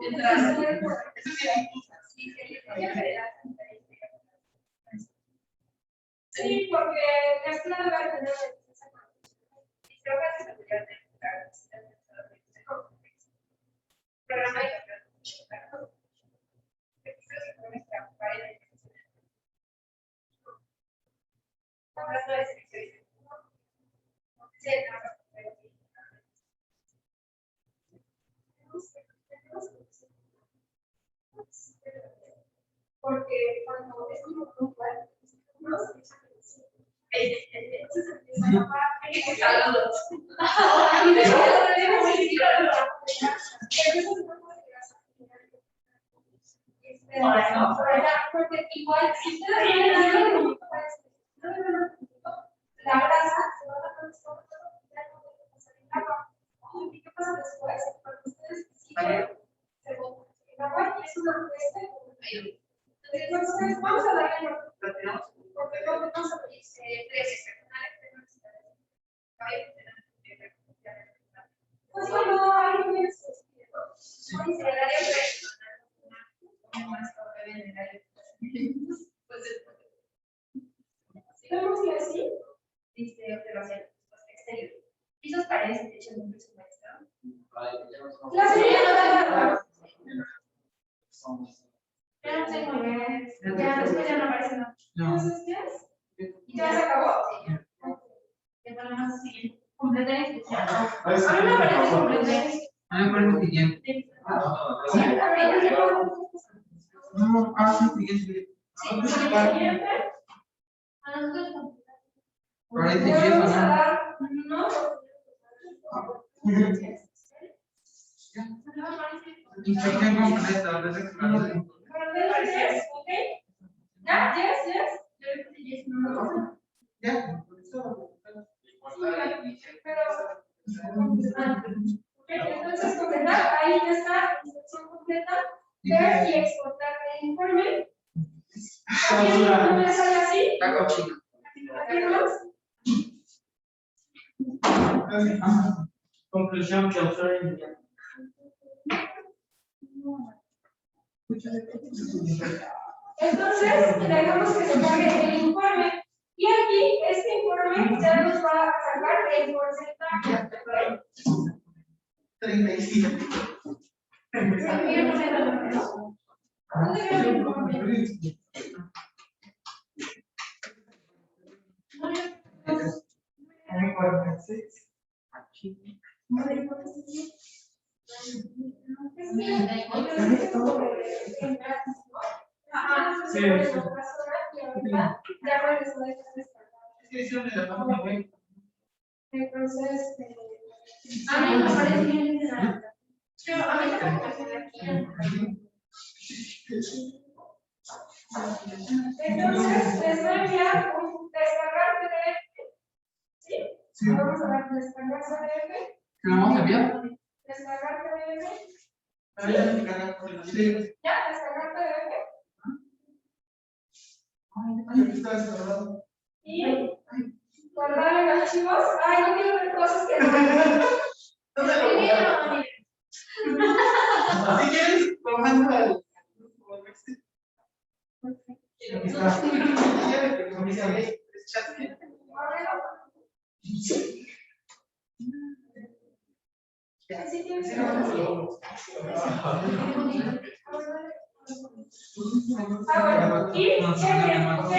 sí, porque la escuela debe tener esa creo que se debería tener programa de porque cuando es como un cuerpo, no se echa entonces empiezan a saludos. Porque igual, si ustedes ven la grasa se va a ¿y qué pasa después? Cuando ustedes siguen, se bota. El agua es una peste. Entonces, vamos a darle porque no vamos a pedir 3 pues cuando hay un vamos a decir, observación exterior. Pisos, paredes, techos, números y maestro. La señora ya no tengo ya después ya no aparece nada. No. Entonces, ¿ya se acabó? Que ponemos así, completar inscripción. A mí me parece completar. A mí me parece siguiente. No, siguiente. Siguiente. A nosotros Parece Le bien, vamos a ¿no? dar, no. Instrucción completa, desde Yes, ¿ok? ¿Ya? Yes. Ya. Entonces, completar, ahí ya está, instrucción completa, ver y exportar el informe. Aquí no me sale así. Está cochino. Aquí más. Conclusión que autor Entonces, dejamos que se cargue el informe. Y aquí, este informe ya nos va a sacar el porcentaje. 37. ¿Dónde queda el informe? Entonces, a mí me parece bien. Yo, a mí me parece aquí. Entonces, les voy a enviar un descargar PDF. ¿Sí? Vamos a dar descargar PDF. ¿Qué vamos a enviar? Descargar PDF. Sí. Ya, descargar PDF. Y guardar en archivos. Ay, no quiero ver cosas que no. Si quieres, lo mando al. Sí, tienes que bueno, y chequen, ¿ok?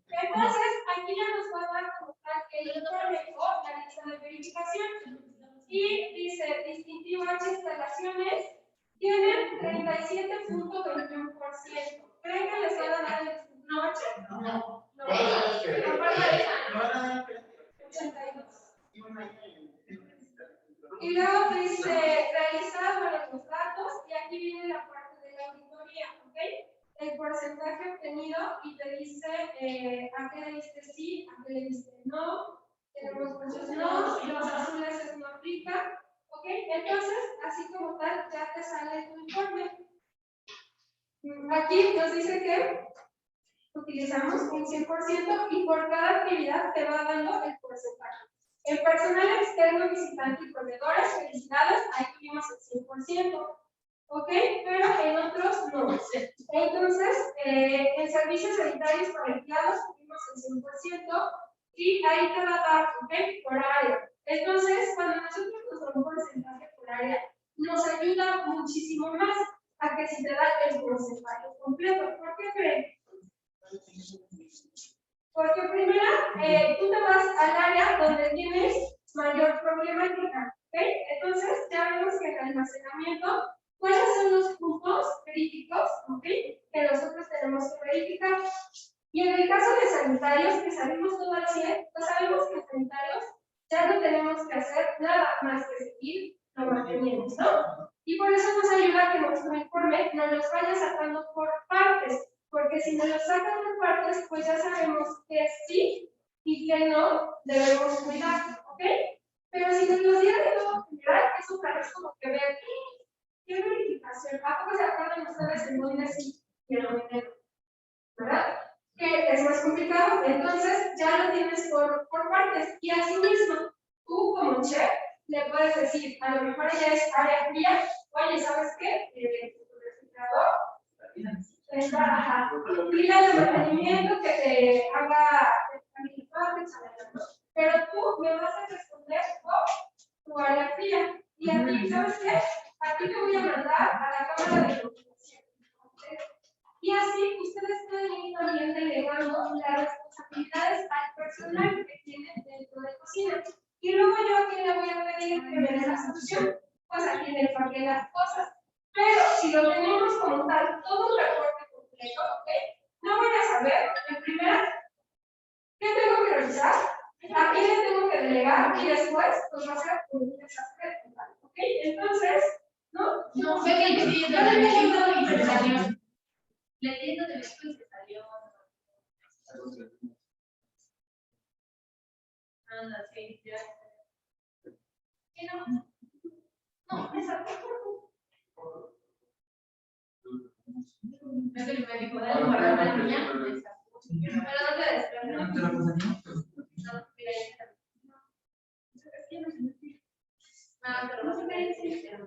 Entonces, aquí ya nos va a dar como tal el informe o la lista de verificación. Y dice, distintivo H instalaciones, tienen 37.21%. ¿Creen que les van a dar el distintivo H? No. Aparte de esa, 82. Y luego te dice, realizar los datos, y aquí viene la parte de la auditoría, ¿ok? El porcentaje obtenido, y te dice a qué le diste sí, a qué le diste no. Tenemos muchos no, los azules es no aplica, ¿ok? Entonces, así como tal, ya te sale tu informe. Aquí nos dice que utilizamos un 100% y por cada actividad te va dando el porcentaje. En personal externo, visitante y proveedores, felicidades, ahí tuvimos el 100%, ¿ok? Pero en otros no. Entonces, en servicios sanitarios para empleados tuvimos el 100% y ahí te va a dar, ¿ok? Por área. Entonces, cuando nosotros nos damos un porcentaje por área, nos ayuda muchísimo más a que si te da el porcentaje completo. ¿Por qué creen? Porque primero, tú te vas al área donde tienes mayor problemática, ¿ok? Entonces, ya vemos que en el almacenamiento, ¿cuáles son los puntos críticos, ¿ok? Que nosotros tenemos que verificar? Y en el caso de sanitarios, que sabemos todo al 100, pues sabemos que en sanitarios ya no tenemos que hacer nada más que seguir los mantenimientos, ¿no? Y por eso nos ayuda que nuestro informe nos los vaya sacando por partes. Porque si nos lo sacan por partes, pues ya sabemos que sí y que no debemos cuidar, ¿ok? Pero si nos lo dieran de todo general, eso parece como que ver, ¿qué verificación? ¿A poco se acuerdan ustedes en dónde sí y en dónde no? ¿Verdad? Que es más complicado, entonces ya lo tienes por partes. Y así mismo, tú como chef, le puedes decir, a lo mejor ya es área fría, oye, ¿sabes qué? Tu refrigerador está, pila de mantenimiento que te haga pero tú me vas a responder por tu área fría. Y aquí, ¿sabes qué? Aquí te voy a mandar a la cámara de confirmación. Y así así ustedes pueden ir también delegando las responsabilidades al personal que tienen dentro de cocina. Y luego yo a quién le voy a pedir que me dé la solución, pues a quien le pague las cosas. Pero si lo tenemos como tal, todo un reporte completo, ¿ok? No voy a saber, en primera, qué tengo que revisar, a quién le tengo que delegar y después, pues va a ser un desastre total, ¿ok? Entonces, ¿no? No, fue que yo vi el libro y se salió. Leyendo de México y se salió. Anda, sí, ya. ¿Sí, no? No, exacto. Es el médico de guardar la niña. Pero no te desprendas. ¿Te la puse aquí? No, mira, ahí está. Ah, pero no se me dice.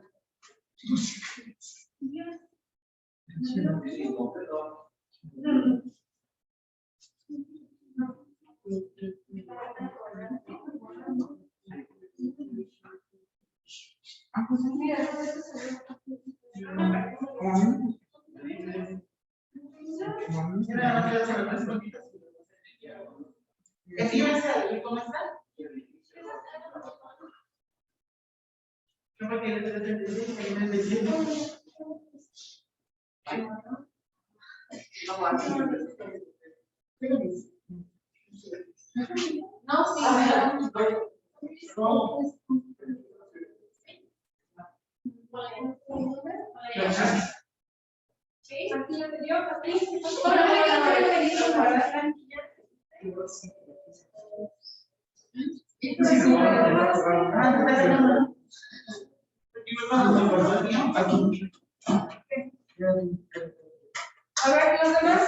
¿Así yo sé cómo está? Creo que el 36 ahí me decía. No, sí, Sí, aquí ya te dio, aquí. bueno, A ver, los demás.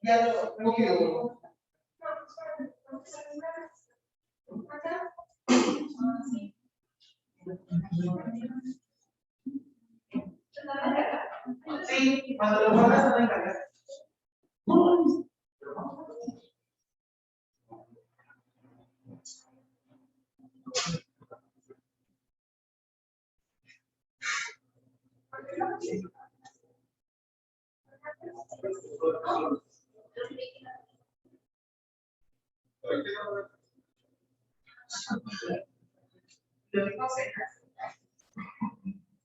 Ya lo quedó. Sí, cuando lo pongas a encargar.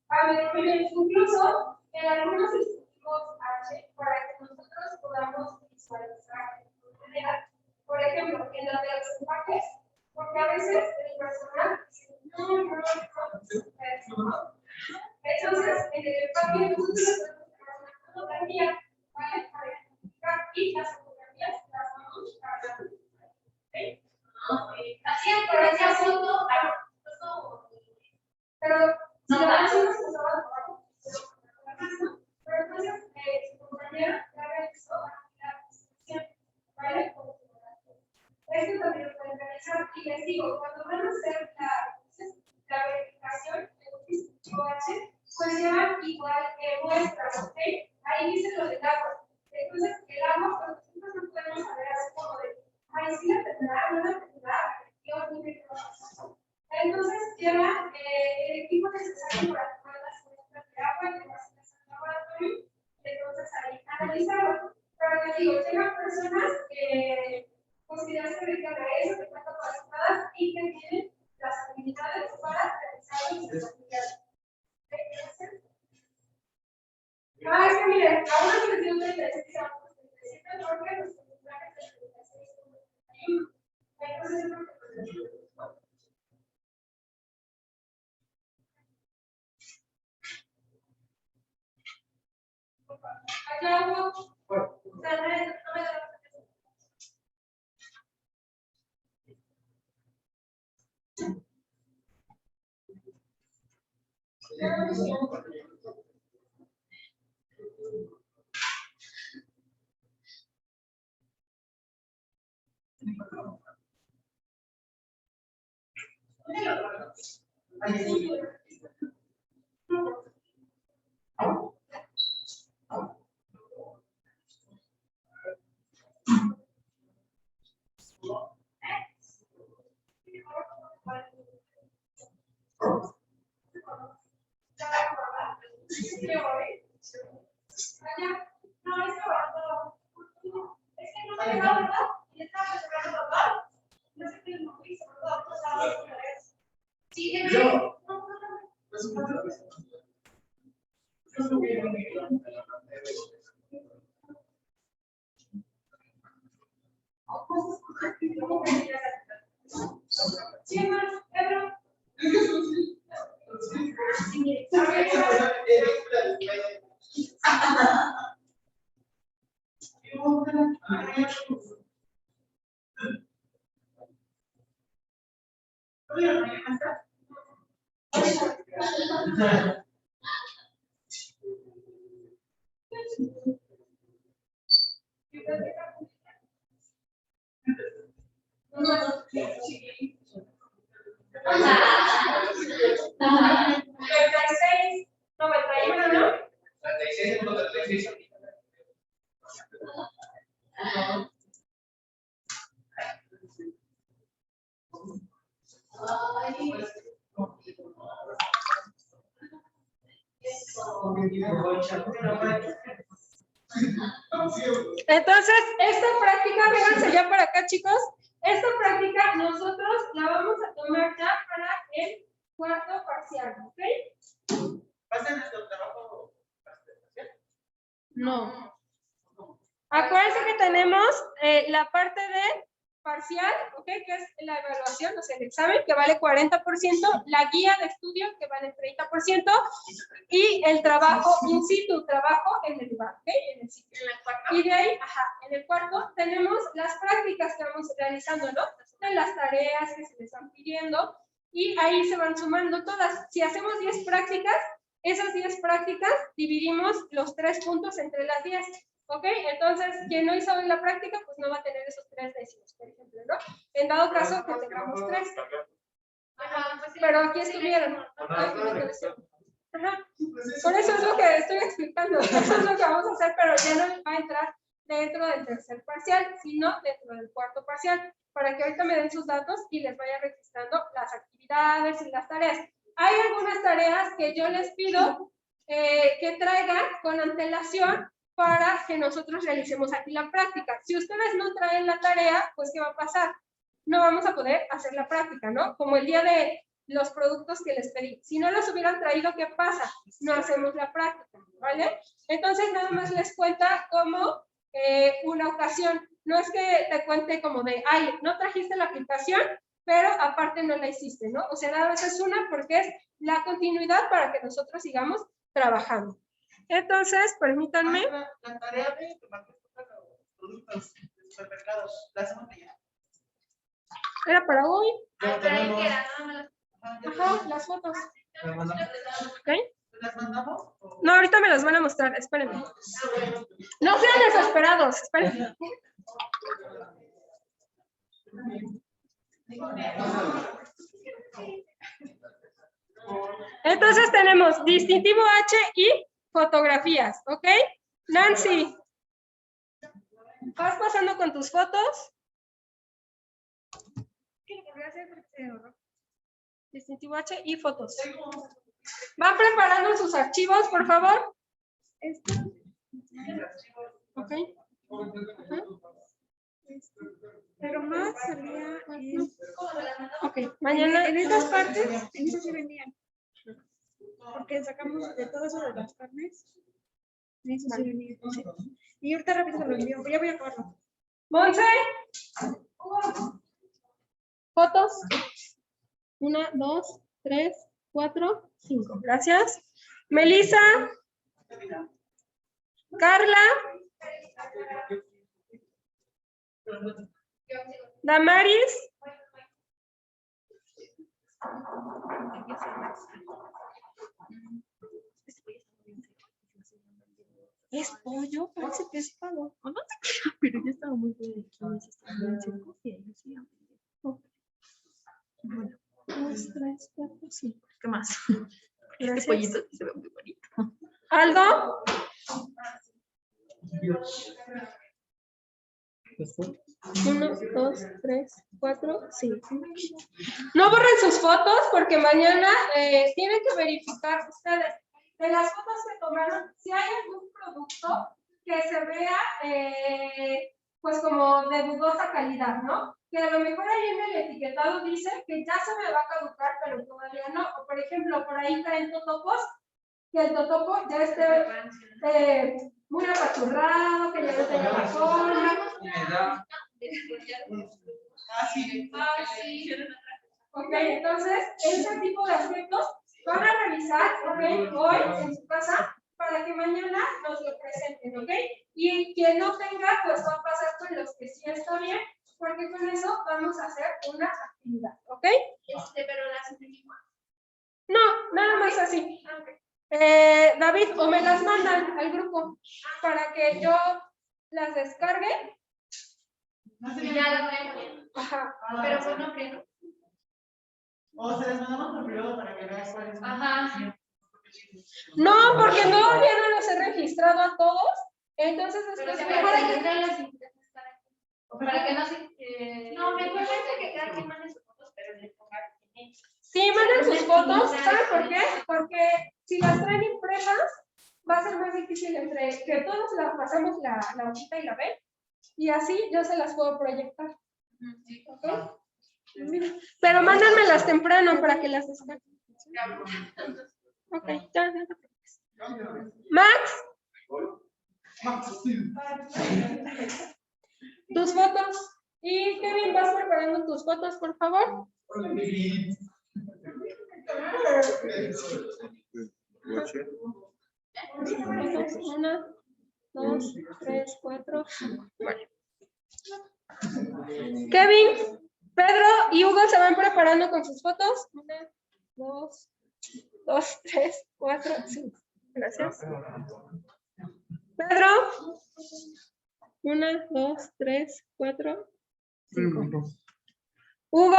A ver, miren, incluso en algunos dispositivos H, para que nosotros podamos visualizar de manera, por ejemplo, en la de los empaques, porque a veces el personal dice, no. Entonces, en el empaque, nosotros tenemos una fotografía, ¿vale? Para identificar y las fotografías las vamos cargando. ¿Ok? así es, pero esa foto, Pero si la hacemos, pues ahora pero entonces su compañera ya realizó la descripción, ¿vale? Esto también lo pueden realizar y les digo, cuando van a hacer la verificación en un dispositivo H, pues llevan igual que muestras, ¿ok? Ahí dice lo del agua. Entonces, el agua, pues nosotros no podemos saber así como de, ay, sí la tendrá, no la tendrá, yo ni me conozco. Entonces, lleva el equipo necesario para tomar las muestras de agua que vas a hacer en el laboratorio. Entonces, ahí analizarlo. Pero les digo, llevan personas que pues que ya se dedican a eso, que están capacitadas y que tienen las habilidades para realizar las actividades. Ah, es que miren, a una sesión de 36 porque los porcentajes de 36 son 31. Entonces, yo creo que allá hubo, o sea, no me No, eso va. Es que no me ha llegado, ¿verdad? Y estaba esperando, ¿verdad? No sé qué no hizo, ¿verdad? No sabes cómo es. Sí, sí, más, Pedro. ¿36? 91, ¿no? 36. Entonces, esta práctica, vénganse ya para acá, chicos. Esta práctica nosotros la vamos a tomar ya para el cuarto parcial, ¿ok? ¿Pasan nuestro trabajo parcial? No. Acuérdense que tenemos la parte de parcial, ¿ok? Que es la evaluación, o sea, el examen, que vale 40%, la guía de estudio, que vale 30%, y el trabajo in situ, trabajo en el lugar, ¿ok? En el sitio. Y de ahí, en el cuarto tenemos las prácticas que vamos realizando, ¿no? De las tareas que se les están pidiendo, y ahí se van sumando todas. Si hacemos 10 prácticas, esas 10 prácticas dividimos los 3 puntos entre las 10. ¿Ok? Entonces, quien no hizo hoy la práctica, pues no va a tener esos 3 décimos, por ejemplo, ¿no? En dado caso que tengamos 3. Pero aquí estuvieron. Ajá. Por eso es lo que estoy explicando. Eso es lo que vamos a hacer, pero ya no va a entrar dentro del tercer parcial, sino dentro del cuarto parcial, para que ahorita me den sus datos y les vaya registrando las actividades y las tareas. Hay algunas tareas que yo les pido que traigan con antelación para que nosotros realicemos aquí la práctica. Si ustedes no traen la tarea, pues ¿qué va a pasar? No vamos a poder hacer la práctica, ¿no? Como el día de los productos que les pedí. Si no los hubieran traído, ¿qué pasa? No hacemos la práctica, ¿vale? Entonces, nada más les cuenta como una ocasión. No es que te cuente como de, ay, no trajiste la aplicación, pero aparte no la hiciste, ¿no? O sea, nada más es una porque es la continuidad para que nosotros sigamos trabajando. Entonces, permítanme. La tarea de tomar los productos de supermercados, la hacemos ya. Era para hoy. Ajá, las fotos. ¿Ok? ¿Las mandamos? No, ahorita me las van a mostrar, espérenme. No sean desesperados, espérenme. Entonces tenemos distintivo H y fotografías, ¿ok? Nancy, ¿vas pasando con tus fotos? Distintivo H y fotos. ¿Van preparando sus archivos, por favor? Ok. Pero más sería Ok, mañana. en esas partes, en esas se vendían. Porque sacamos de todo eso de las carnes. En eso se vendían. Sí. Y ahorita rápido se lo envío. Ya voy a acabarlo. Monse. Fotos. 1, 2, 3, 4, 5. Gracias. Melissa. Carla. Damaris. ¿Es pollo? Parece que es pavo. No sé qué, pero yo estaba muy bien. Bueno, 2, 3, 4, 5. ¿Qué más? Este pollito se ve muy bonito. Aldo. 1, 2, 3, 4, 5. No borren sus fotos porque mañana tienen que verificar ustedes. de las fotos que tomaron, si hay algún producto que se vea, pues como de dudosa calidad, ¿no? Que a lo mejor ahí en el etiquetado dice que ya se me va a caducar, pero todavía no. O por ejemplo, por ahí traen totopos, que el totopo ya esté muy apachurrado, que ya no tenga la forma. Ok, entonces, ese tipo de aspectos van a revisar, ok, hoy en su casa, para que mañana nos lo presenten, ok. Y quien no tenga, pues va a pasar con los que sí está bien, porque con eso vamos a hacer una actividad, ok. Pero las imprimimos. No, nada más así. David, o me las mandan al grupo para que yo las descargue. Y ya las vemos. Ajá. Pero bueno, que no. O se las mandamos por privado para que veas cuáles son. Ajá. No, porque todavía no los he registrado a todos. Entonces, Pero después se mejor hay puede que- las estar aquí. Para que no se. No, mejor es que cada quien mande sus fotos, pero les ponga quién es. Sí, manden sus fotos. ¿Saben por qué? Porque si las traen impresas, va a ser más difícil entre que todos las pasamos la hojita y la ven. Y así yo se las puedo proyectar. ¿Ok? Pero mándenmelas temprano para que las descarguen. Ok, ya, no te preocupes. Max, tus fotos. Y Kevin, vas preparando tus fotos, por favor. Fotos, 1, 2, 3, 4. Vale. Kevin, Pedro y Hugo se van preparando con sus fotos. 1, 2, 3, 4, 5. Gracias. Pedro. 1, 2, 3, 4, 5. Hugo,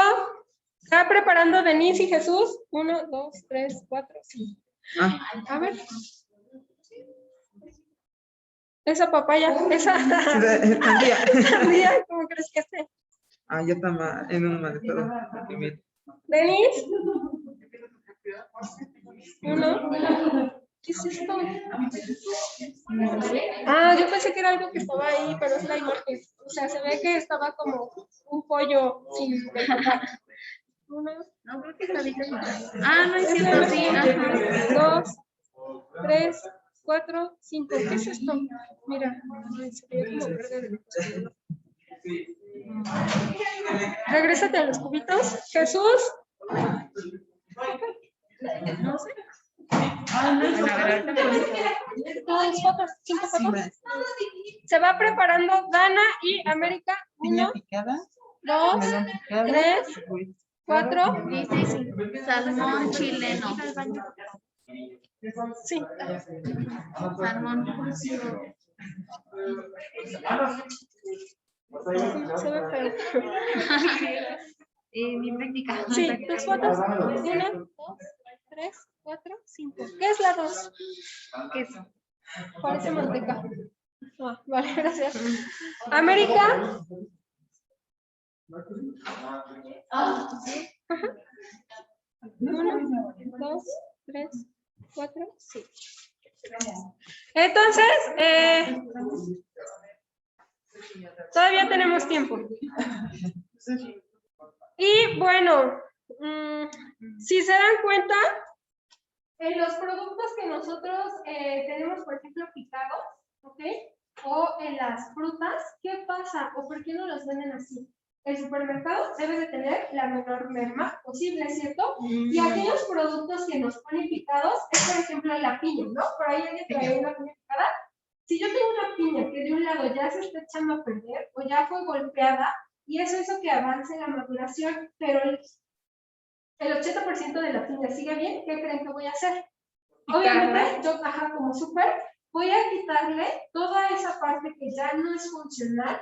está preparando Denise y Jesús. 1, 2, 3, 4, 5. A ver. Esa papaya, esa sandía, ¿cómo crees que esté? Yo estaba en un maletero. Denise. 1. ¿Qué es esto? Yo pensé que era algo que estaba ahí, pero es la imagen. O sea, se ve que estaba como un pollo sin destacar. 1. No, creo que está bien. No es cierto, sí. 2, 3, 4, 5. ¿Qué es esto? Mira, se ve como verde. Regrésate a los cubitos. Jesús. No sé. Tus fotos, 5 fotos. Se va preparando Dana y América. 1, 2, 3, 4. Salmón chileno. Sí. Salmón. Se ve feo. Mi práctica. Sí, tus fotos. 1, 2, 3, 4, 5. ¿Qué es la 2? Queso. Parece manteca. Vale, gracias. América. 1, 2, 3, 4, 5. Entonces, todavía tenemos tiempo. Y bueno, si se dan cuenta, en los productos que nosotros tenemos, por ejemplo, picados, ¿ok? O en las frutas, ¿qué pasa? ¿O por qué no los venden así? El supermercado debe de tener la menor merma posible, ¿cierto? Y aquellos productos que nos ponen picados es, por ejemplo, la piña, ¿no? Por ahí alguien trae una piña picada. Si yo tengo una piña que de un lado ya se está echando a perder o ya fue golpeada, y eso hizo que avance la maduración, pero el 80% de la piña sigue bien, ¿qué creen que voy a hacer? Obviamente, yo, como súper, voy a quitarle toda esa parte que ya no es funcional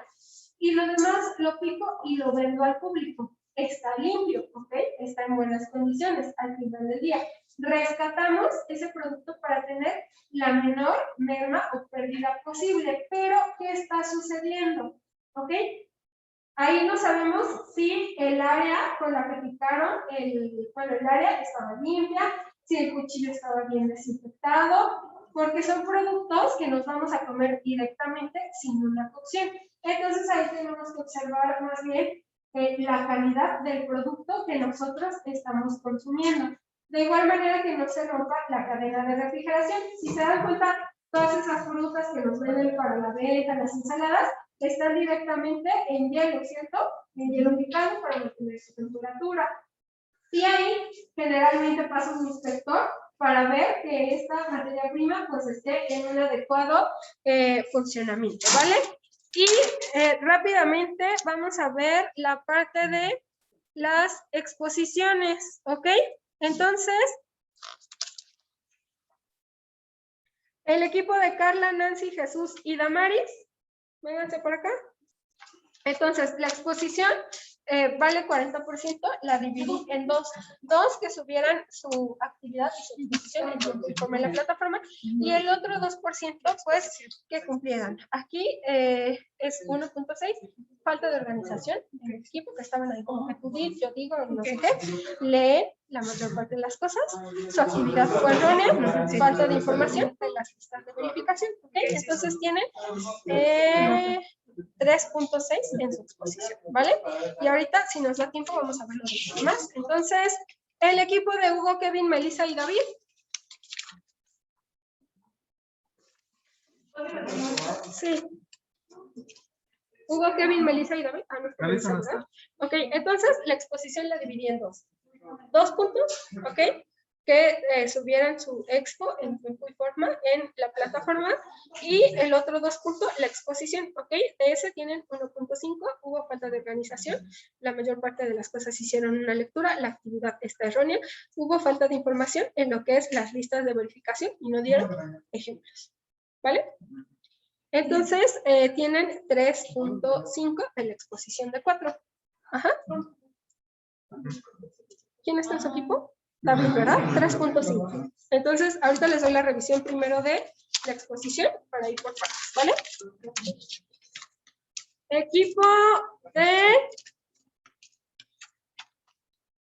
y lo demás lo pico y lo vendo al público. Está limpio, ¿ok? Está en buenas condiciones al final del día. Rescatamos ese producto para tener la menor merma o pérdida posible. Pero, ¿qué está sucediendo? ¿Ok? Ahí no sabemos si el área con la que picaron, el área estaba limpia, si el cuchillo estaba bien desinfectado, porque son productos que nos vamos a comer directamente sin una cocción. Entonces ahí tenemos que observar más bien la calidad del producto que nosotros estamos consumiendo. De igual manera que no se rompa la cadena de refrigeración. Si se dan cuenta, todas esas frutas que nos venden para la venta, las ensaladas, están directamente en hielo, ¿cierto? En hielo picado para mantener su temperatura. Y ahí generalmente pasa un inspector para ver que esta materia prima pues esté en un adecuado funcionamiento, ¿vale? Y rápidamente vamos a ver la parte de las exposiciones, ¿ok? Entonces, el equipo de Carla, Nancy, Jesús y Damaris, vénganse por acá. Entonces, la exposición vale 40%, la dividí en dos que subieran su actividad y su exposición en la plataforma, y el otro 2%, pues, que cumplieran. Aquí es 1.6, falta de organización en el equipo, que estaban ahí como que tú dices, yo digo, no sé qué, leen la mayor parte de las cosas, su actividad fue errónea, falta de información de las listas de verificación, ¿ok? Entonces tienen 3.6 en su exposición, ¿vale? Y ahorita, si nos da tiempo, vamos a ver los demás. Entonces, el equipo de Hugo, Kevin, Melissa y David. Sí. Hugo, Kevin, Melissa y David. Ah, no, Melissa, ¿verdad? Ok, entonces la exposición la dividí en dos. 2 puntos, ¿ok? Que subieran su expo en tiempo y forma en la plataforma, y el otro 2 puntos, la exposición, ¿ok? De ese tienen 1.5, hubo falta de organización, la mayor parte de las cosas hicieron una lectura, la actividad está errónea, hubo falta de información en lo que es las listas de verificación y no dieron ejemplos, ¿vale? Entonces, tienen 3.5 en la exposición de 4. Ajá. ¿Quién está en su equipo? David, ¿verdad? 3.5. Entonces, ahorita les doy la revisión primero de la exposición para ir por partes, ¿vale? Equipo de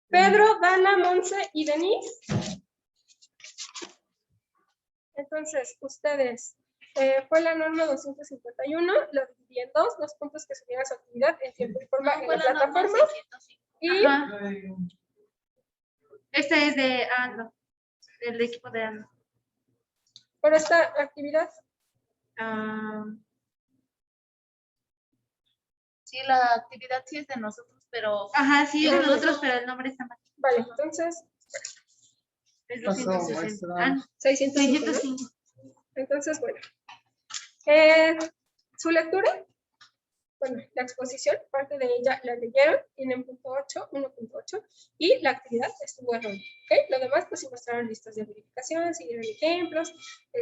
Pedro, Dana, Monse y Denise. Entonces, ustedes, fue la norma 251, lo dividí en dos puntos que subieran su actividad en tiempo y forma en la plataforma. Y Este es de Andro, del equipo de Andro. por esta actividad, Sí, la actividad sí es de nosotros, pero... Ajá, sí, de nosotros, pero el nombre está mal. vale, entonces, Es Pasó, 260. maestra. 605. 605. Entonces, bueno. Su lectura, bueno, la exposición, parte de ella la leyeron, tienen 1.8, y la actividad estuvo errónea, ¿ok? Lo demás, pues, sí mostraron listas de verificación, siguieron ejemplos,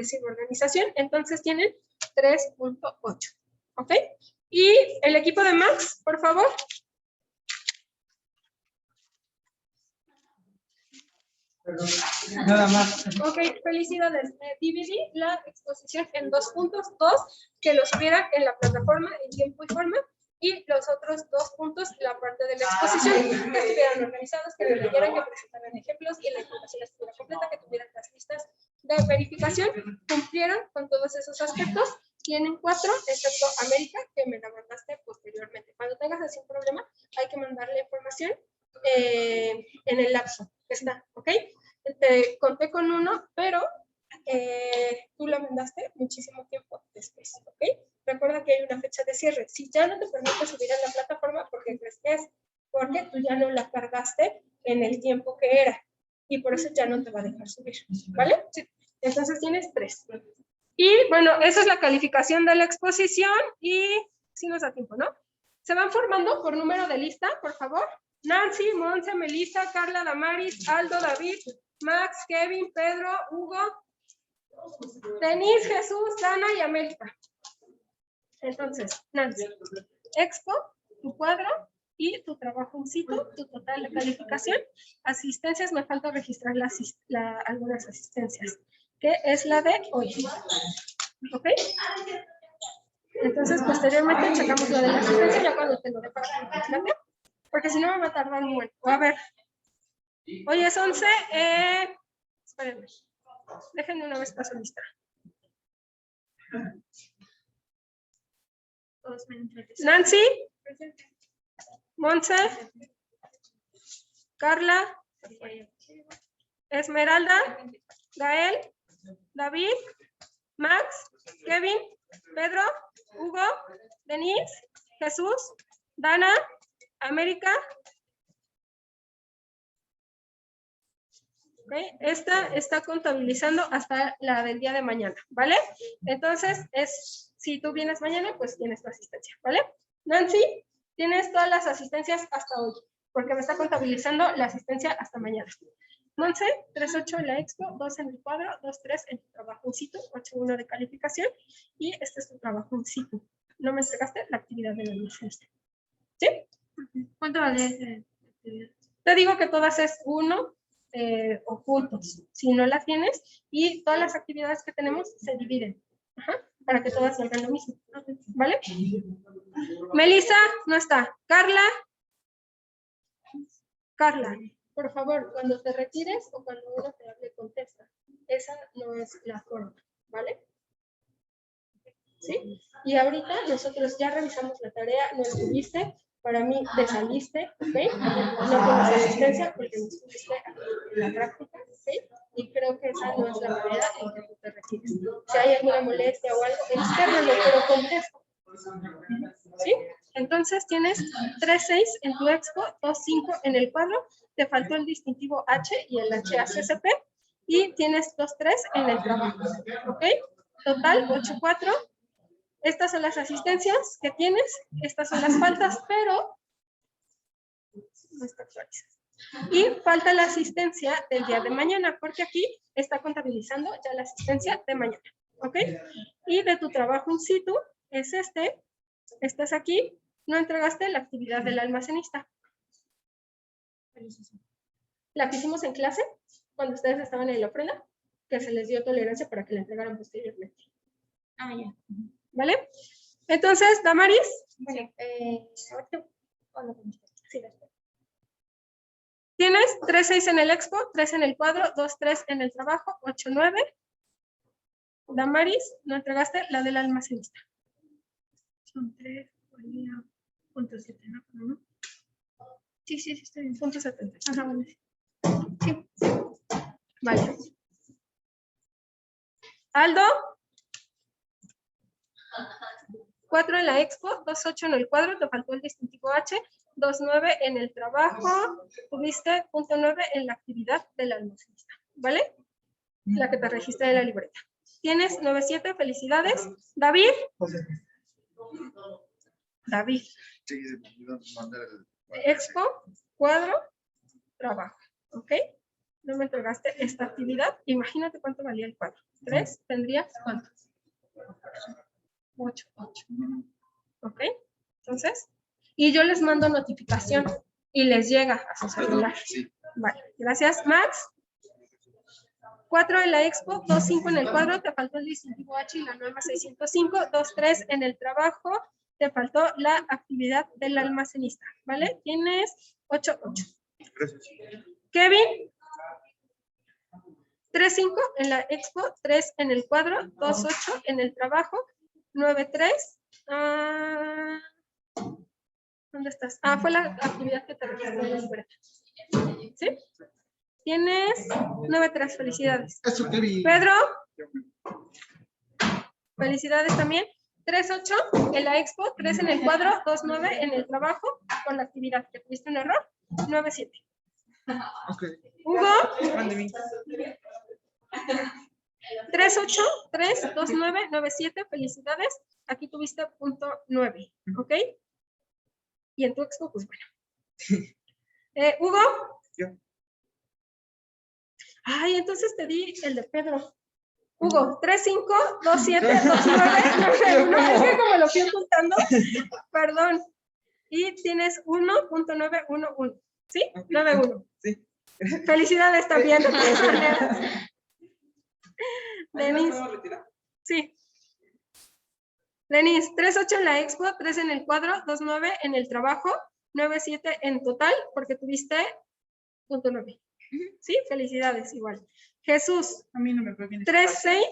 sin organización, entonces tienen 3.8, ¿ok? Y el equipo de Max, por favor. Nada más. Ok, felicidades. Dividí la exposición en 2 puntos, 2 que los vieran en la plataforma en tiempo y forma, y los otros 2 puntos, la parte de la exposición, que estuvieran organizados, que lo leyeran, que presentaran ejemplos y la información estuviera completa, que tuvieran las listas de verificación, cumplieron con todos esos aspectos. Tienen 4, excepto América, que me la mandaste posteriormente. Cuando tengas así un problema, hay que mandar la información en el lapso que está, ¿ok? Conté con 1, pero tú lo mandaste muchísimo tiempo después, ¿ok? Recuerda que hay una fecha de cierre. Si ya no te permite subir a la plataforma, ¿por qué crees que es? Porque tú ya no la cargaste en el tiempo que era, y por eso ya no te va a dejar subir, ¿vale? Sí. Entonces tienes 3. Y bueno, esa es la calificación de la exposición, y si nos da tiempo, ¿no? Se van formando por número de lista, por favor. Nancy, Monse, Melissa, Carla, Damaris, Aldo, David, Max, Kevin, Pedro, Hugo, Denise, Jesús, Dana y América. Entonces, Nancy, expo, tu cuadro y tu trabajo in situ, tu total de calificación. Asistencias, me falta registrar algunas asistencias, que es la de hoy. ¿Ok? Entonces, posteriormente checamos la de la asistencia ya cuando te lo dé para que, porque si no me va a tardar un buen. A ver, hoy es 11, Espérenme. Déjenme una vez paso lista. Todos menos tres. Nancy, Monse, Carla, Esmeralda, Gael, David, Max, Kevin, Pedro, Hugo, Denise, Jesús, Dana, América. ¿Ok? Esta está contabilizando hasta la del día de mañana, ¿vale? Entonces, si tú vienes mañana, pues tienes tu asistencia, ¿vale? Nancy, tienes todas las asistencias hasta hoy, porque me está contabilizando la asistencia hasta mañana. Monse, 3.8 en la expo, 2 en el cuadro, 2.3 en tu trabajo in situ, 8.1 de calificación, y este es tu trabajo in situ. No me entregaste la actividad de la administración. ¿Sí? ¿Cuánto vale esa actividad? Te digo que todas es uno o juntos, si no las tienes, y todas las actividades que tenemos se dividen, para que todas salgan lo mismo, ¿vale? Melissa no está. Carla, por favor, cuando te retires o cuando uno te hable, contesta. Esa no es la forma, ¿vale? ¿Sí? Y ahorita nosotros ya revisamos la tarea, no estuviste, para mí te saliste, ¿ok? No tienes asistencia porque no estuviste en la práctica, ¿ok? Y creo que esa no es la manera en que tú te retires. Si hay alguna molestia o algo, externalo, pero contesta. ¿Sí? Entonces tienes 3.6 en tu expo, 2.5 en el cuadro, te faltó el distintivo H y el HACCP, y tienes 2.3 en el trabajo, ¿ok? Total, 8.4. Estas son las asistencias que tienes, estas son las faltas, pero no está actualizado. Y falta la asistencia del día de mañana, porque aquí está contabilizando ya la asistencia de mañana, ¿ok? Y de tu trabajo in situ es estás aquí, no entregaste la actividad del almacenista. La que hicimos en clase, cuando ustedes estaban en la ofrenda, que se les dio tolerancia para que la entregaran posteriormente. Ah, ya. ¿Vale? Entonces, Damaris. Sí, tienes 3.6 en el expo, 3 en el cuadro, 2.3 en el trabajo, 8.9. Damaris, no entregaste la del almacenista. Son 3.7, ¿no? Sí, está bien. Punto 70. Ajá, bueno. Sí. Vale. Aldo. 4 en la expo, 2.8 en el cuadro, te faltó el distintivo H, 2.9 en el trabajo, tuviste 0.9 en la actividad del almacenista, ¿vale? La que te registré en la libreta. Tienes 9.7, felicidades. David. David. Sí, se me olvidó mandar el- Expo, cuadro, trabajo, ¿ok? No me entregaste esta actividad. Imagínate cuánto valía el cuadro. 3, tendrías ¿cuánto? 8. ¿Ok? Entonces, y yo les mando notificación y les llega a su celular. Sí. Vale, gracias. Max. 4 en la expo, 2.5 en el cuadro, te faltó el distintivo H y la norma 605, 2.3 en el trabajo, te faltó la actividad del almacenista, ¿vale? Tienes 8.8. Gracias. Kevin. 3.5 en la expo, 3 en el cuadro, 2.8 en el trabajo, 9.3. ¿Dónde estás? Ah, fue la actividad que te registré en la libreta. ¿Sí? Tienes 9.3, felicidades. Eso, Kevin. Pedro. Felicidades también. 3.8 en la expo, 3 en el cuadro, 2.9 en el trabajo, con la actividad que tuviste un error, 9.7. Ok. Hugo. Mándeme. 3.8, 3, 2.9, 9.7, felicidades. Aquí tuviste 0.9, ¿ok? Y en tu expo, pues bueno. Hugo. Yo. Ay, entonces te di el de Pedro. Hugo, 3.5, 2.7, 2.9, 9.1. Es que como lo fui apuntando, perdón. Y tienes 1.911, ¿sí? Ok. 9.1. Sí. Felicidades también, de todas maneras. Denis. Sí. Denis, 3.8 en la expo, 3 en el cuadro, 2.9 en el trabajo, 9.7 en total, porque tuviste 0.9. Sí, felicidades, igual. Jesús, A mí no me fue bien. 3, 6,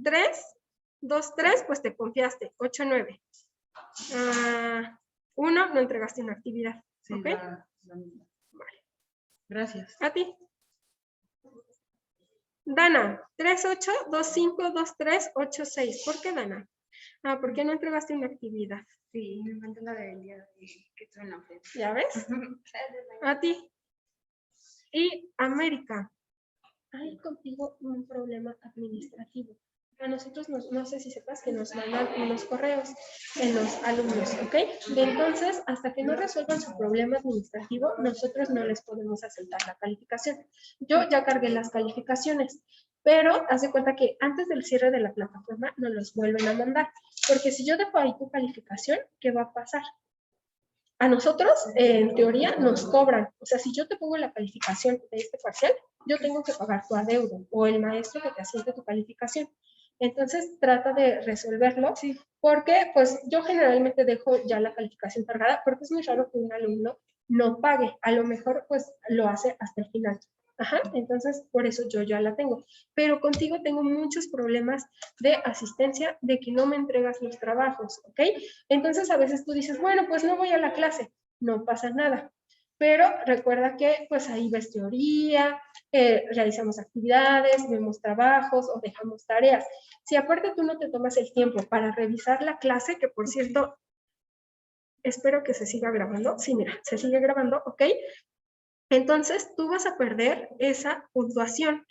3, 2, 3, pues te confiaste. 8, 9. 1, no entregaste una actividad. Sí, ¿Ok? la misma. Gracias. A ti. Dana, 3, 8, 2, 5, 2, 3, 8, 6. ¿Por qué, Dana? ¿Por qué no entregaste una actividad? Sí, me falta la del día que estuve en la feria. ¿Ya ves? A ti. Y América. Hay contigo un problema administrativo. A nosotros, no sé si sepas que nos mandan unos correos en los alumnos, ¿ok? Entonces, hasta que no resuelvan su problema administrativo, nosotros no les podemos aceptar la calificación. Yo ya cargué las calificaciones, pero haz de cuenta que antes del cierre de la plataforma nos los vuelven a mandar. Porque si yo dejo ahí tu calificación, ¿qué va a pasar? A nosotros, en teoría, nos cobran. O sea, si yo te pongo la calificación de este parcial, yo tengo que pagar tu adeudo o el maestro que te asiente tu calificación. Entonces, trata de resolverlo, porque pues yo generalmente dejo ya la calificación cargada, porque es muy raro que un alumno no pague. A lo mejor pues lo hace hasta el final. Ajá, entonces por eso yo ya la tengo. Pero contigo tengo muchos problemas de asistencia, de que no me entregas los trabajos, ¿ok? Entonces a veces tú dices, bueno, pues no voy a la clase, no pasa nada. Pero recuerda que pues ahí ves teoría, realizamos actividades, vemos trabajos o dejamos tareas. Si aparte tú no te tomas el tiempo para revisar la clase, que por cierto, espero que se siga grabando. Sí, mira, se sigue grabando, ¿ok? Entonces tú vas a perder esa puntuación.